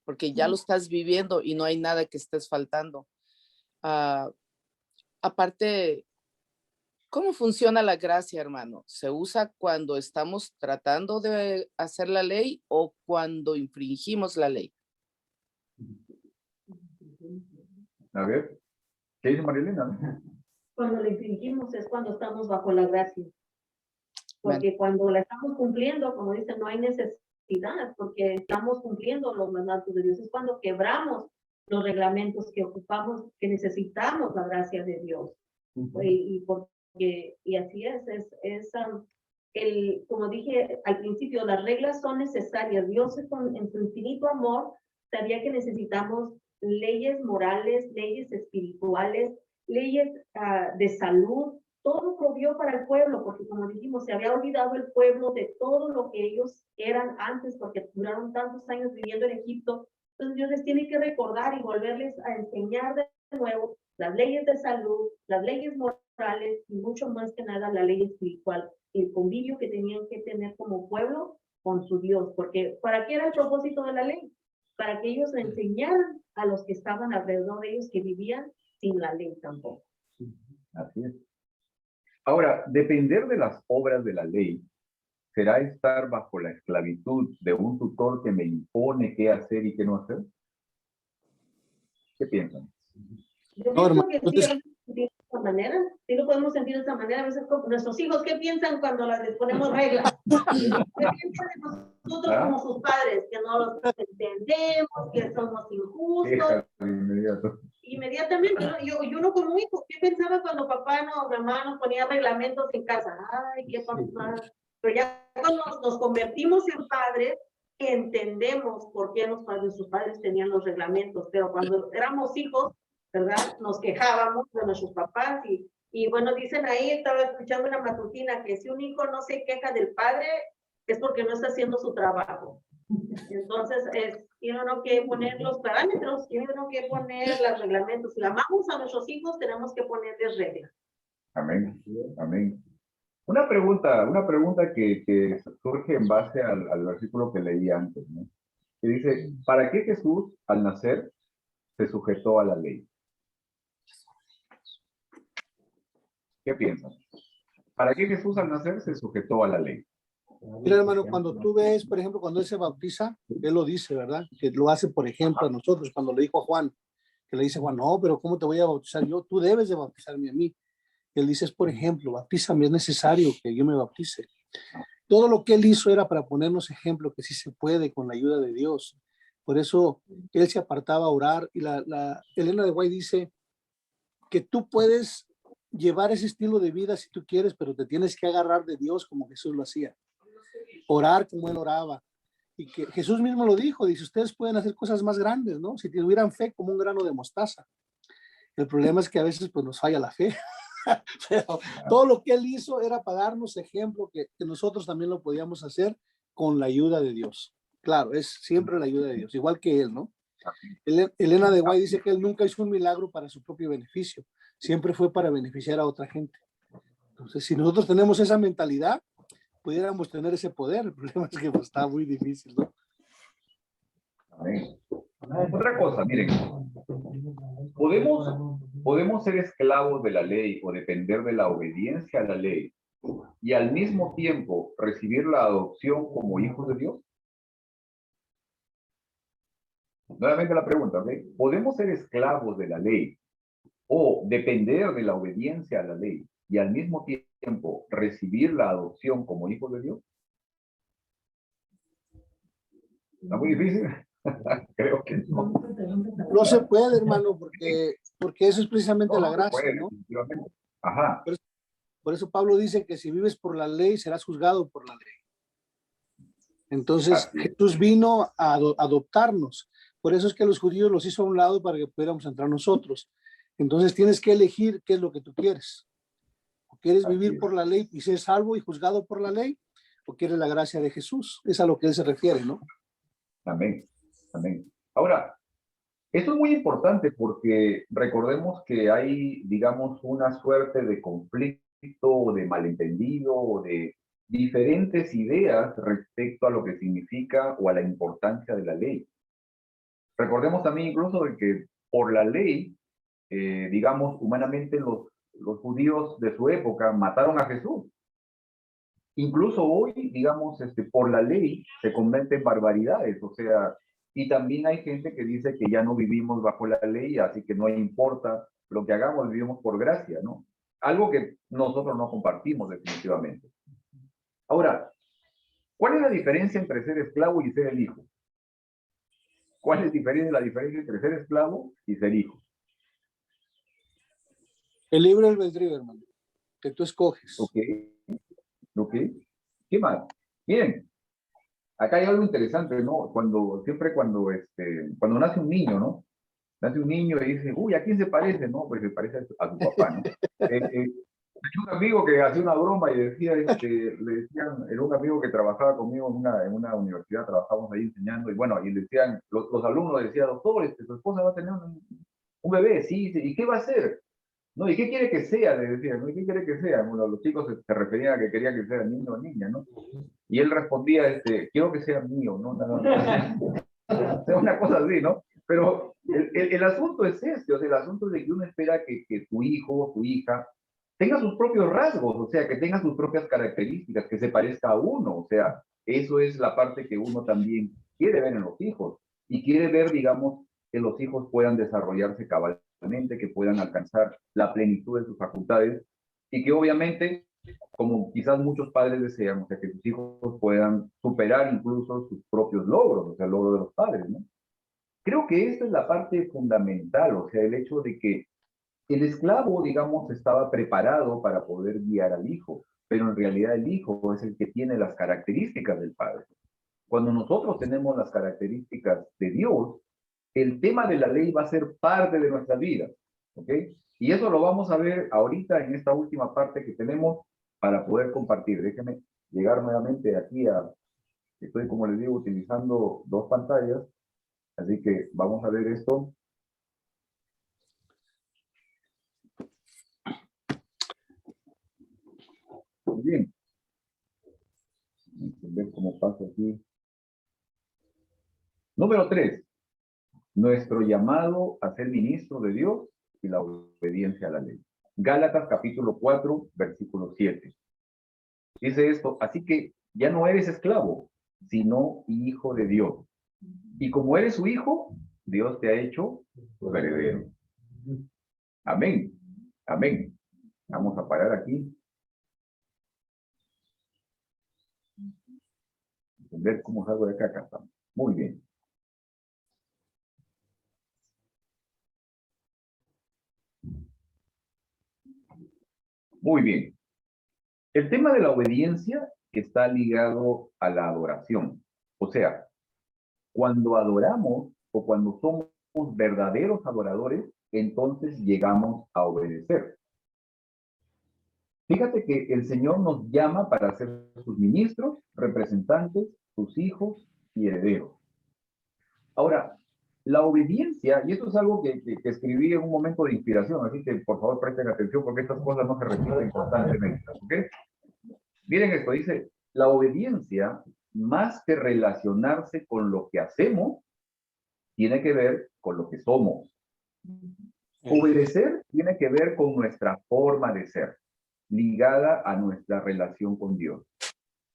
porque ya lo estás viviendo y no hay nada que estés faltando. Aparte, ¿cómo funciona la gracia, hermano? ¿Se usa cuando estamos tratando de hacer la ley o cuando infringimos la ley? A ver, ¿qué dice Marilena? Cuando la infringimos es cuando estamos bajo la gracia. Porque cuando la estamos cumpliendo, como dicen, no hay necesidad, porque estamos cumpliendo los mandatos de Dios. Es cuando quebramos los reglamentos que ocupamos, que necesitamos la gracia de Dios. Y así como dije al principio, las reglas son necesarias. Dios en su infinito amor sabía que necesitamos leyes morales, leyes espirituales, leyes de salud. Todo provió para el pueblo, porque como dijimos, se había olvidado el pueblo de todo lo que ellos eran antes, porque duraron tantos años viviendo en Egipto. Entonces Dios les tiene que recordar y volverles a enseñar de nuevo las leyes de salud, las leyes morales y mucho más que nada la ley espiritual, el convivio que tenían que tener como pueblo con su Dios, porque ¿para qué era el propósito de la ley? Para que ellos enseñaran a los que estaban alrededor de ellos que vivían sin la ley tampoco. Así es. Ahora, depender de las obras de la ley será estar bajo la esclavitud de un tutor que me impone qué hacer y qué no hacer. ¿Qué piensan? Yo pienso que sí, de esa manera, sí lo podemos sentir de esa manera. A veces con nuestros hijos, ¿qué piensan cuando les ponemos reglas? ¿Qué piensan de nosotros como sus padres? Que no los entendemos, que somos injustos. Inmediatamente, yo no como hijo, ¿qué pensaba cuando papá o mamá nos ponía reglamentos en casa? Ay, qué papá. Pero ya cuando nos convertimos en padres, entendemos por qué nuestros padres tenían los reglamentos, pero cuando éramos hijos, ¿verdad? Nos quejábamos de nuestros papás y bueno, dicen ahí, estaba escuchando una matutina, que si un hijo no se queja del padre, es porque no está haciendo su trabajo. Entonces, tiene uno que poner los parámetros, tiene uno que poner los reglamentos. Si amamos a nuestros hijos, tenemos que ponerles reglas. Amén, amén. Una pregunta que surge en base al versículo que leí antes, ¿no? Que dice, ¿para qué Jesús al nacer se sujetó a la ley? ¿Qué piensan? ¿Para qué Jesús al nacer se sujetó a la ley? Mira, hermano, cuando tú ves, por ejemplo, cuando él se bautiza, él lo dice, ¿verdad? Que lo hace, por ejemplo, a nosotros, cuando le dijo a Juan, que le dice Juan, no, pero ¿cómo te voy a bautizar yo? Tú debes de bautizarme a mí. Él dice, por ejemplo, bautízame, es necesario que yo me bautice. Todo lo que él hizo era para ponernos ejemplo que sí se puede con la ayuda de Dios. Por eso él se apartaba a orar y la Elena de White dice que tú puedes llevar ese estilo de vida si tú quieres, pero te tienes que agarrar de Dios como Jesús lo hacía. Orar como él oraba. Y que Jesús mismo lo dijo, dice, ustedes pueden hacer cosas más grandes, ¿no? Si tuvieran fe como un grano de mostaza. El problema es que a veces pues nos falla la fe. Pero todo lo que él hizo era para darnos ejemplo que nosotros también lo podíamos hacer con la ayuda de Dios. Claro, es siempre la ayuda de Dios, igual que él, ¿no? Elena de White dice que él nunca hizo un milagro para su propio beneficio, siempre fue para beneficiar a otra gente. Entonces, si nosotros tenemos esa mentalidad, pudiéramos tener ese poder. El problema es que pues, está muy difícil, ¿no? Amén. Otra cosa, miren, podemos ser esclavos de la ley o depender de la obediencia a la ley y al mismo tiempo recibir la adopción como hijos de Dios. Nuevamente la pregunta, ¿ok? ¿Podemos ser esclavos de la ley o depender de la obediencia a la ley y al mismo tiempo recibir la adopción como hijos de Dios? ¿Está muy difícil? Creo que no. No se puede, hermano, porque eso es precisamente la gracia, puede, ¿no? definitivamente. Ajá. Por eso Pablo dice que si vives por la ley, serás juzgado por la ley. Entonces, Jesús vino a adoptarnos. Por eso es que los judíos los hizo a un lado para que pudiéramos entrar nosotros. Entonces, tienes que elegir qué es lo que tú quieres. ¿O quieres vivir por la ley y ser salvo y juzgado por la ley? ¿O quieres la gracia de Jesús? Es a lo que él se refiere, ¿no? Amén. Amén. Ahora, esto es muy importante porque recordemos que hay, digamos, una suerte de conflicto o de malentendido o de diferentes ideas respecto a lo que significa o a la importancia de la ley. Recordemos también incluso de que por la ley, digamos, humanamente los judíos de su época mataron a Jesús. Incluso hoy, digamos, por la ley se cometen barbaridades, o sea, y también hay gente que dice que ya no vivimos bajo la ley, así que no importa lo que hagamos, vivimos por gracia, ¿no? Algo que nosotros no compartimos definitivamente. Ahora, ¿cuál es la diferencia entre ser esclavo y ser el hijo? ¿Cuál es la diferencia entre ser esclavo y ser hijo? El libre albedrío, hermano, que tú escoges. Ok. ¿Qué más? Bien. Acá hay algo interesante, ¿no? Cuando nace un niño, ¿no? Nace un niño y dice, uy, ¿a quién se parece? No, pues se parece a su papá, ¿no? Hay un amigo que hacía una broma y decía, le decían, era un amigo que trabajaba conmigo en una universidad, trabajábamos ahí enseñando, y bueno, y le decían, los alumnos decían, doctor, su esposa va a tener un bebé, sí, ¿y qué va a hacer? No, ¿y qué quiere que sea? Le decían, ¿no? ¿Y qué quiere que sea? Bueno, los chicos se referían a que quería que sea niño o niña, ¿no? Y él respondía, quiero que sea mío, ¿no? Es una cosa así, ¿no? Pero el asunto es o sea, el asunto es de que uno espera que tu hijo o tu hija tenga sus propios rasgos, o sea, que tenga sus propias características, que se parezca a uno, o sea, eso es la parte que uno también quiere ver en los hijos, y quiere ver, digamos, que los hijos puedan desarrollarse cabalmente, que puedan alcanzar la plenitud de sus facultades, y que obviamente, como quizás muchos padres desean, o sea, que sus hijos puedan superar incluso sus propios logros, o sea, el logro de los padres, ¿no? Creo que esta es la parte fundamental, o sea, el hecho de que el esclavo, digamos, estaba preparado para poder guiar al hijo, pero en realidad el hijo es el que tiene las características del padre. Cuando nosotros tenemos las características de Dios, el tema de la ley va a ser parte de nuestra vida, ¿ok? Y eso lo vamos a ver ahorita en esta última parte que tenemos para poder compartir. Déjenme llegar nuevamente aquí estoy, como les digo, utilizando dos pantallas, así que vamos a ver esto. Muy bien. Vamos a ver cómo pasa aquí. Número 3. Nuestro llamado a ser ministro de Dios y la obediencia a la ley. Gálatas capítulo 4, versículo 7. Dice esto, así que ya no eres esclavo, sino hijo de Dios. Y como eres su hijo, Dios te ha hecho su heredero. Amén. Amén. Vamos a parar aquí. Entender cómo salgo de acá. Acá estamos. Muy bien. Muy bien. El tema de la obediencia está ligado a la adoración. O sea, cuando adoramos o cuando somos verdaderos adoradores, entonces llegamos a obedecer. Fíjate que el Señor nos llama para ser sus ministros, representantes, sus hijos y herederos. Ahora, la obediencia, y esto es algo que escribí en un momento de inspiración, así que por favor presten atención porque estas cosas no se repiten constantemente, ¿ok? Miren esto, dice, la obediencia, más que relacionarse con lo que hacemos, tiene que ver con lo que somos. Obedecer tiene que ver con nuestra forma de ser, ligada a nuestra relación con Dios.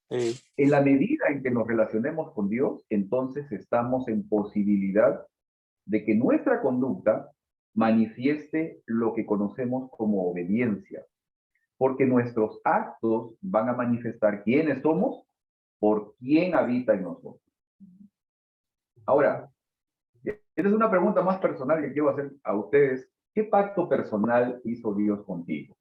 En la medida en que nos relacionemos con Dios, entonces estamos en posibilidad de que nuestra conducta manifieste lo que conocemos como obediencia, porque nuestros actos van a manifestar quiénes somos por quién habita en nosotros. Ahora, esta es una pregunta más personal que quiero hacer a ustedes. ¿Qué pacto personal hizo Dios contigo?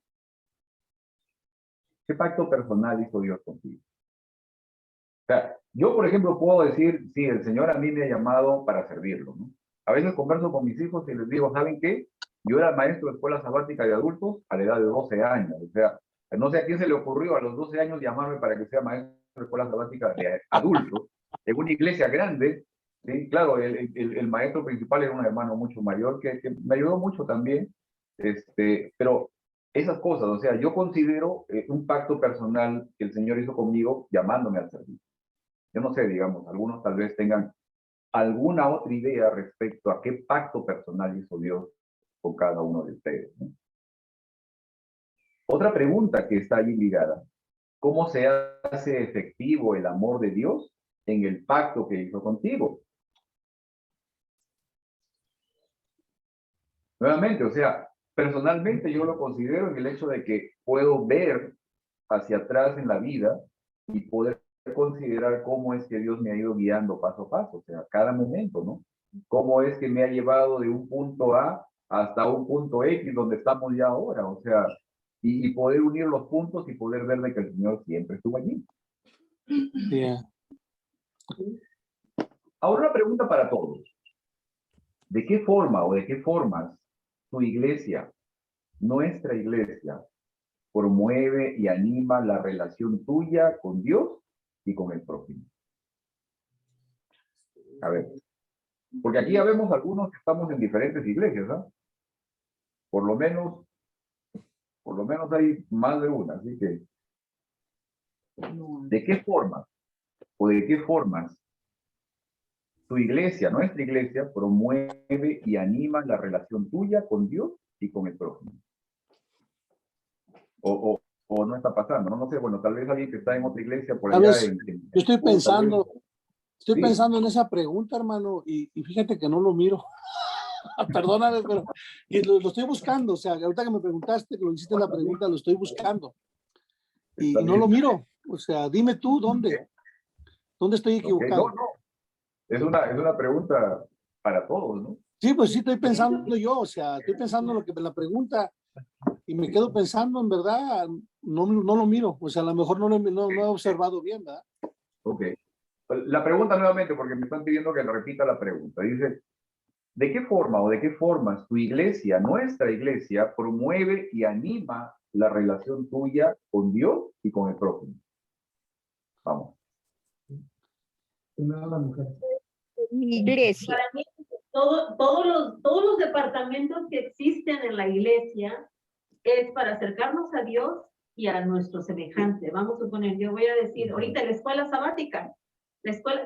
¿Qué pacto personal hizo Dios contigo? O sea, yo, por ejemplo, puedo decir, sí, el Señor a mí me ha llamado para servirlo, ¿no? A veces converso con mis hijos y les digo, ¿saben qué? Yo era maestro de escuela sabática de adultos a la edad de 12 años. O sea, no sé a quién se le ocurrió a los 12 años llamarme para que sea maestro de escuela sabática de adultos en una iglesia grande. Sí, claro, el maestro principal era un hermano mucho mayor que me ayudó mucho también. Pero esas cosas, o sea, yo considero un pacto personal que el Señor hizo conmigo llamándome al servicio. Yo no sé, digamos, algunos tal vez tengan alguna otra idea respecto a qué pacto personal hizo Dios con cada uno de ustedes, ¿no? Otra pregunta que está allí ligada, ¿cómo se hace efectivo el amor de Dios en el pacto que hizo contigo? Nuevamente, o sea, personalmente yo lo considero en el hecho de que puedo ver hacia atrás en la vida y poder considerar cómo es que Dios me ha ido guiando paso a paso, o sea, cada momento, ¿no? Cómo es que me ha llevado de un punto A hasta un punto X donde estamos ya ahora, o sea, y poder unir los puntos y poder ver de que el Señor siempre estuvo allí. Yeah. Ahora una pregunta para todos. ¿De qué forma o de qué formas tu iglesia, nuestra iglesia, promueve y anima la relación tuya con Dios y con el prójimo? A ver, porque aquí ya vemos algunos que estamos en diferentes iglesias, ¿no? Por lo menos hay más de una, así que ¿de qué forma o de qué formas tu iglesia, nuestra iglesia, promueve y anima la relación tuya con Dios y con el prójimo? O no está pasando, no sé, bueno, tal vez alguien que está en otra iglesia por allá ¿Sabes? Yo estoy Sí. pensando en esa pregunta, hermano, y fíjate que no lo miro. Perdóname, pero lo estoy buscando. O sea, ahorita que me preguntaste, que lo hiciste la pregunta, lo estoy buscando. Y no lo miro. O sea, dime tú, ¿dónde estoy equivocado? Okay. No. Es una pregunta para todos, ¿no? Sí, pues sí, estoy pensando yo. O sea, estoy pensando lo que la pregunta y me quedo pensando, en verdad, no lo miro. O sea, a lo mejor no he observado bien, ¿verdad? Ok. La pregunta nuevamente, porque me están pidiendo que le repita la pregunta. Dice, ¿de qué forma o de qué formas tu iglesia, nuestra iglesia, promueve y anima la relación tuya con Dios y con el prójimo? Vamos. Mi iglesia. Para mí, todos los departamentos que existen en la iglesia es para acercarnos a Dios y a nuestro semejante. Vamos a suponer, yo voy a decir, ahorita la escuela sabática.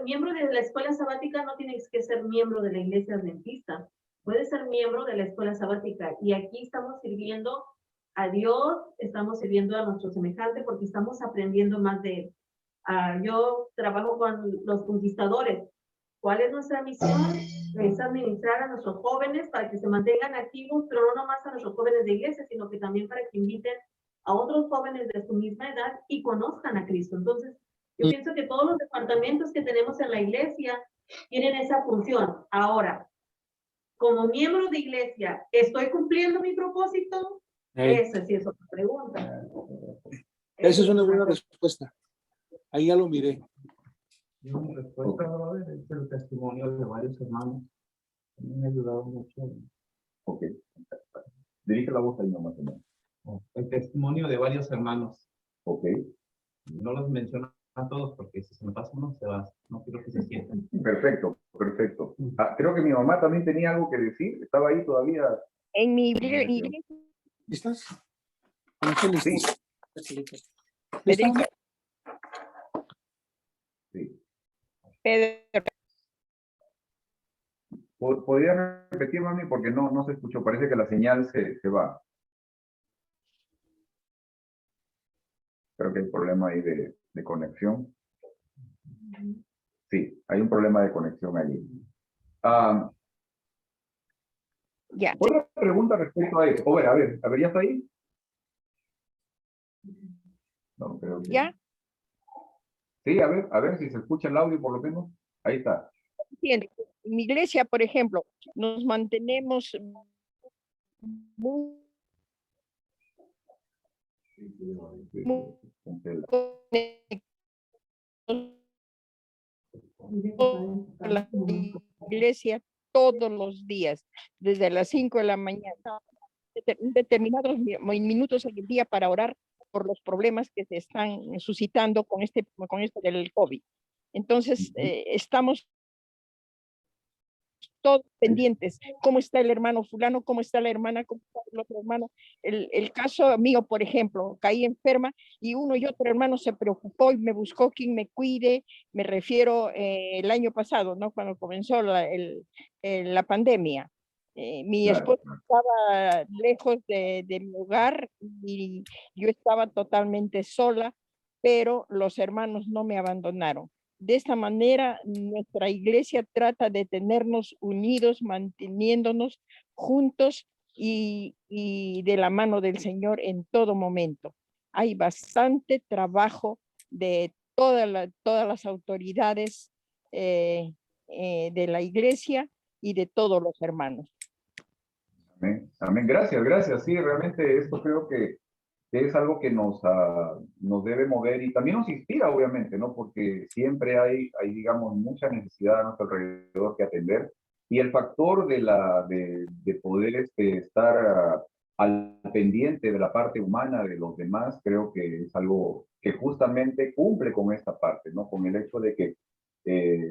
Miembro de la escuela sabática no tienes que ser miembro de la iglesia adventista. Puedes ser miembro de la escuela sabática. Y aquí estamos sirviendo a Dios, estamos sirviendo a nuestro semejante porque estamos aprendiendo más de él. Yo trabajo con los conquistadores. ¿Cuál es nuestra misión? Es administrar a nuestros jóvenes para que se mantengan activos, pero no nomás a nuestros jóvenes de iglesia, sino que también para que inviten a otros jóvenes de su misma edad y conozcan a Cristo. Entonces, yo pienso que todos los departamentos que tenemos en la iglesia tienen esa función. Ahora, como miembro de iglesia, ¿estoy cumpliendo mi propósito? Esa sí es otra pregunta. Esa es una buena respuesta. Ahí ya lo miré. Mi respuesta, brother, es el testimonio de varios hermanos. Me ha ayudado mucho. Ok. Dirige la voz ahí nomás. El testimonio de varios hermanos. Ok. No los menciono a todos porque si se me pasa uno se va. No quiero que se sientan. Perfecto, perfecto. Creo que mi mamá también tenía algo que decir. Estaba ahí todavía. En mi iglesia, ¿Listas? Sí, ¿Listas? sí. Pedro, ¿Podría repetir, mami? Porque no se escuchó. Parece que la señal se va. Creo que hay problema ahí de conexión. Sí, hay un problema de conexión allí. ya. Otra pregunta respecto a eso. A ver, ¿ya está ahí? No, creo que... ¿Ya? Sí, a ver si se escucha el audio por lo menos. Ahí está. Entiende. En mi iglesia, por ejemplo, nos mantenemos muy la iglesia todos los días, desde las 5 de la mañana, determinados minutos al día para orar por los problemas que se están suscitando con esto del COVID. Entonces, estamos todos pendientes, cómo está el hermano fulano, cómo está la hermana, cómo está el otro hermano. El caso mío, por ejemplo, caí enferma y uno y otro hermano se preocupó y me buscó quien me cuide. Me refiero el año pasado, ¿no? Cuando comenzó la pandemia. Mi Claro. esposo estaba lejos de mi hogar y yo estaba totalmente sola, pero los hermanos no me abandonaron. De esta manera, nuestra iglesia trata de tenernos unidos, manteniéndonos juntos y de la mano del Señor en todo momento. Hay bastante trabajo de todas las autoridades de la iglesia y de todos los hermanos. Amén. Amén. Gracias, gracias. Sí, realmente esto creo que es algo que nos debe mover y también nos inspira, obviamente, ¿no? Porque siempre hay digamos, mucha necesidad a nuestro alrededor que atender. Y el factor de poder estar al pendiente de la parte humana de los demás, creo que es algo que justamente cumple con esta parte, ¿no? Con el hecho de que,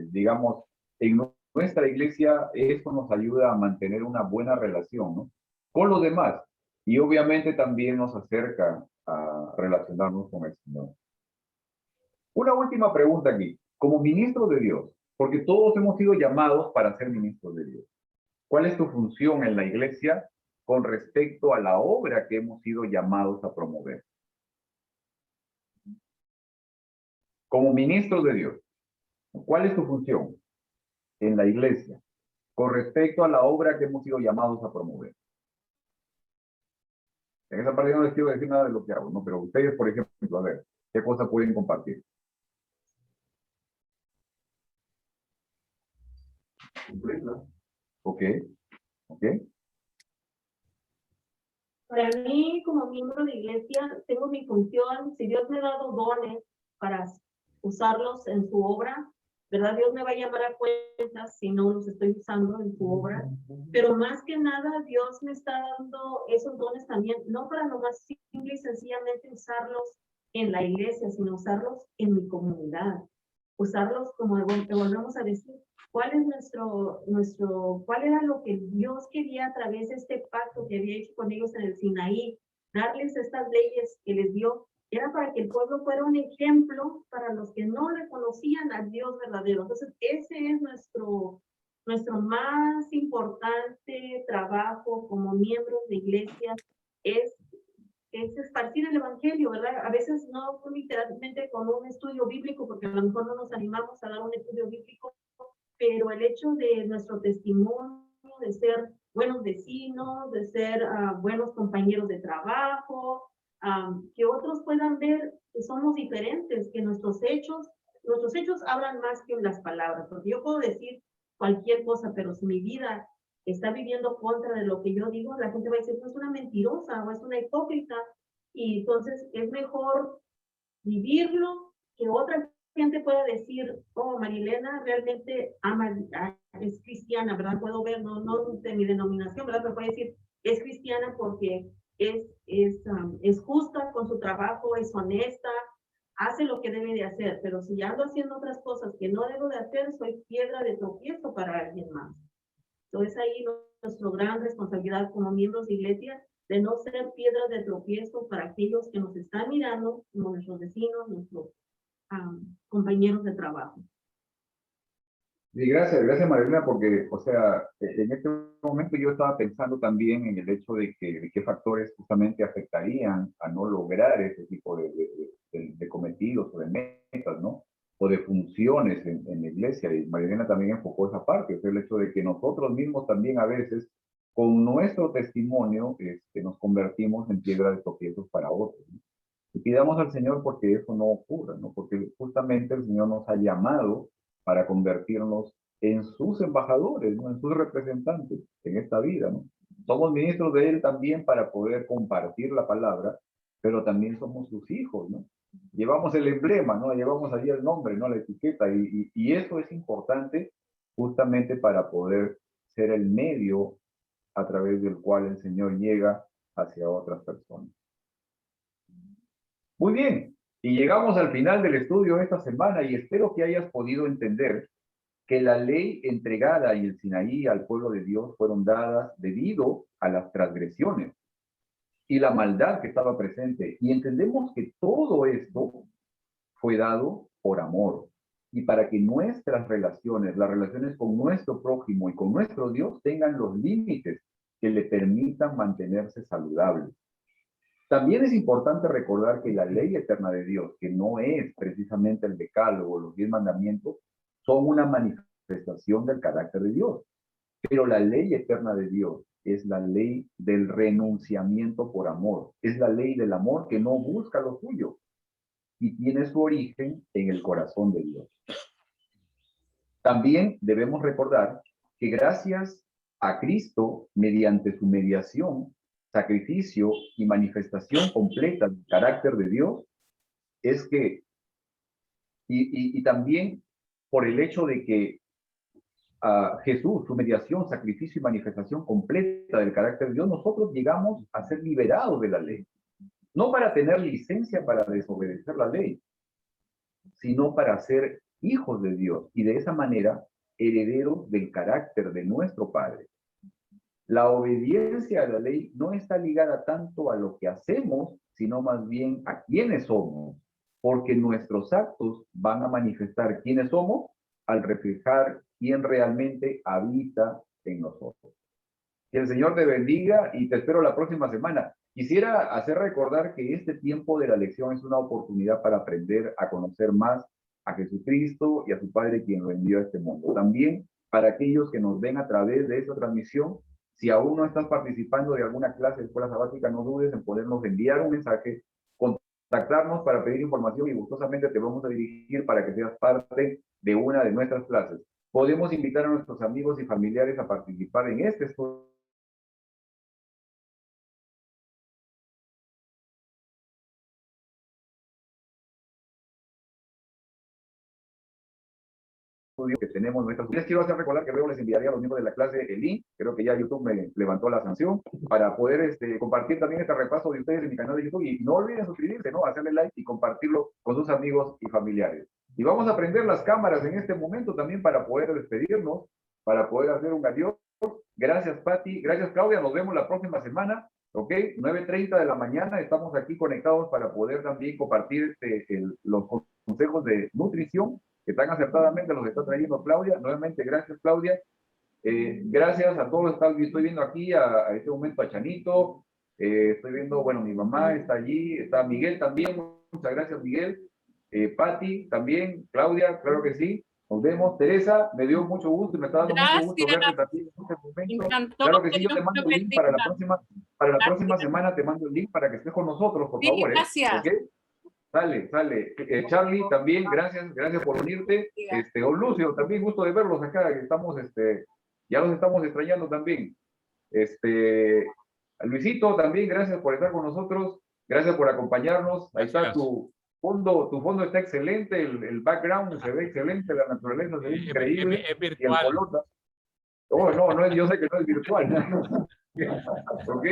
digamos, en nuestra iglesia esto nos ayuda a mantener una buena relación, ¿no? Con los demás. Y obviamente también nos acerca a relacionarnos con el Señor. Una última pregunta aquí. Como ministro de Dios, porque todos hemos sido llamados para ser ministros de Dios, ¿cuál es tu función en la iglesia con respecto a la obra que hemos sido llamados a promover? Como ministro de Dios, ¿cuál es tu función en la iglesia con respecto a la obra que hemos sido llamados a promover? En esa parte no les quiero decir nada de lo que hago, ¿no? Pero ustedes, por ejemplo, a ver, ¿qué cosas pueden compartir? Ok, ok. Para mí, como miembro de iglesia, tengo mi función. Si Dios me ha dado dones para usarlos en su obra, ¿verdad? Dios me va a llamar a cuentas si no los estoy usando en su obra. Pero más que nada, Dios me está dando esos dones también, no para nomás simple y sencillamente usarlos en la iglesia, sino usarlos en mi comunidad. Usarlos, como volvemos a decir, cuál era lo que Dios quería a través de este pacto que había hecho con ellos en el Sinaí, darles estas leyes que les dio, era para que el pueblo fuera un ejemplo para los que no le conocían al Dios verdadero. Entonces, ese es nuestro más importante trabajo como miembros de iglesia, es esparcir el evangelio, ¿verdad? A veces no literalmente con un estudio bíblico, porque a lo mejor no nos animamos a dar un estudio bíblico, pero el hecho de nuestro testimonio, de ser buenos vecinos, de ser buenos compañeros de trabajo, que otros puedan ver que somos diferentes, que nuestros hechos hablan más que las palabras, porque yo puedo decir cualquier cosa, pero si mi vida está viviendo contra de lo que yo digo, la gente va a decir, no, es una mentirosa o es una hipócrita, y entonces es mejor vivirlo, que otra gente pueda decir, oh, Marilena realmente ama, es cristiana, ¿verdad? Puedo ver, no de mi denominación, ¿verdad? Pero puede decir, es cristiana porque es justa con su trabajo, es honesta, hace lo que debe de hacer, pero si ando haciendo otras cosas que no debo de hacer, soy piedra de tropiezo para alguien más. Entonces ahí nuestra gran responsabilidad como miembros de iglesia de no ser piedra de tropiezo para aquellos que nos están mirando, como nuestros vecinos, nuestros compañeros de trabajo. Sí, gracias Marilena, porque, o sea, en este momento yo estaba pensando también en el hecho de qué factores justamente afectarían a no lograr ese tipo de cometidos o de metas, ¿no? O de funciones en la iglesia, y Marilena también enfocó esa parte, es el hecho de que nosotros mismos también a veces, con nuestro testimonio, nos convertimos en piedra de tropiezos para otros, ¿no? Y pidamos al Señor porque eso no ocurra, ¿no? Porque justamente el Señor nos ha llamado para convertirnos en sus embajadores, ¿no? En sus representantes en esta vida, ¿no? Somos ministros de Él también para poder compartir la palabra, pero también somos sus hijos, ¿no? Llevamos el emblema, ¿no? Llevamos allí el nombre, ¿no? La etiqueta, y eso es importante justamente para poder ser el medio a través del cual el Señor llega hacia otras personas. Muy bien, y llegamos al final del estudio de esta semana y espero que hayas podido entender que la ley entregada en el Sinaí al pueblo de Dios fueron dadas debido a las transgresiones y la maldad que estaba presente. Y entendemos que todo esto fue dado por amor y para que nuestras relaciones, las relaciones con nuestro prójimo y con nuestro Dios tengan los límites que le permitan mantenerse saludables. También es importante recordar que la ley eterna de Dios, que no es precisamente el decálogo, los 10 mandamientos, son una manifestación del carácter de Dios. Pero la ley eterna de Dios es la ley del renunciamiento por amor. Es la ley del amor que no busca lo suyo y tiene su origen en el corazón de Dios. También debemos recordar que gracias a Cristo, mediante su mediación, sacrificio y manifestación completa del carácter de Dios, es que, y también por el hecho de que Jesús, su mediación, sacrificio y manifestación completa del carácter de Dios, nosotros llegamos a ser liberados de la ley. No para tener licencia para desobedecer la ley, sino para ser hijos de Dios y de esa manera herederos del carácter de nuestro Padre. La obediencia a la ley no está ligada tanto a lo que hacemos, sino más bien a quiénes somos, porque nuestros actos van a manifestar quiénes somos al reflejar quién realmente habita en nosotros. Que el Señor te bendiga y te espero la próxima semana. Quisiera hacer recordar que este tiempo de la lección es una oportunidad para aprender a conocer más a Jesucristo y a su Padre quien lo envió a este mundo. También para aquellos que nos ven a través de esta transmisión, si aún no estás participando de alguna clase de escuela sabática, no dudes en podernos enviar un mensaje, contactarnos para pedir información y gustosamente te vamos a dirigir para que seas parte de una de nuestras clases. Podemos invitar a nuestros amigos y familiares a participar en este estudio que tenemos nuestras. Les quiero hacer recordar que luego les enviaría a los miembros de la clase el link. Creo que ya YouTube me levantó la sanción para poder compartir también este repaso de ustedes en mi canal de YouTube. Y no olviden suscribirse, ¿no? Hacerle like y compartirlo con sus amigos y familiares. Y vamos a prender las cámaras en este momento también para poder despedirnos, para poder hacer un adiós. Gracias, Pati. Gracias, Claudia. Nos vemos la próxima semana. ¿Ok? 9:30 de la mañana. Estamos aquí conectados para poder también compartir los consejos de nutrición que tan acertadamente los está trayendo Claudia. Nuevamente, gracias, Claudia. Gracias a todos. Estoy viendo aquí a este momento a Chanito. Estoy viendo, bueno, mi mamá está allí. Está Miguel también. Muchas gracias, Miguel. Pati también. Claudia, claro que sí. Nos vemos. Teresa, me dio mucho gusto y me está dando mucho gusto verte también en este momento. Claro que sí, yo te mando el link para la próxima. para la próxima semana te mando el link para que estés con nosotros, por favor. Gracias. ¿Ok? Sale. Charlie, también, gracias por unirte. Don Lucio, también gusto de verlos acá, que estamos, ya los estamos extrañando también. Luisito, también, gracias por estar con nosotros, gracias por acompañarnos. Ahí está tu fondo está excelente, el background se ve excelente, la naturaleza se ve increíble. Es virtual. Y el color, no es, yo sé que no es virtual. ¿Ok?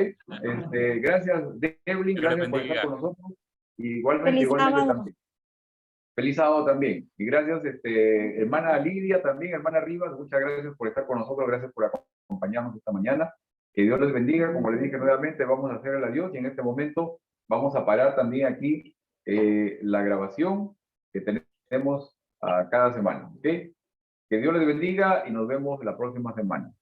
Gracias, Devlin, gracias por estar con nosotros. Igualmente también. Feliz sábado también. Y gracias, hermana Lidia también, hermana Rivas, muchas gracias por estar con nosotros, gracias por acompañarnos esta mañana. Que Dios les bendiga, como les dije nuevamente, vamos a hacer el adiós y en este momento vamos a parar también aquí la grabación que tenemos cada semana. ¿Ok? Que Dios les bendiga y nos vemos la próxima semana.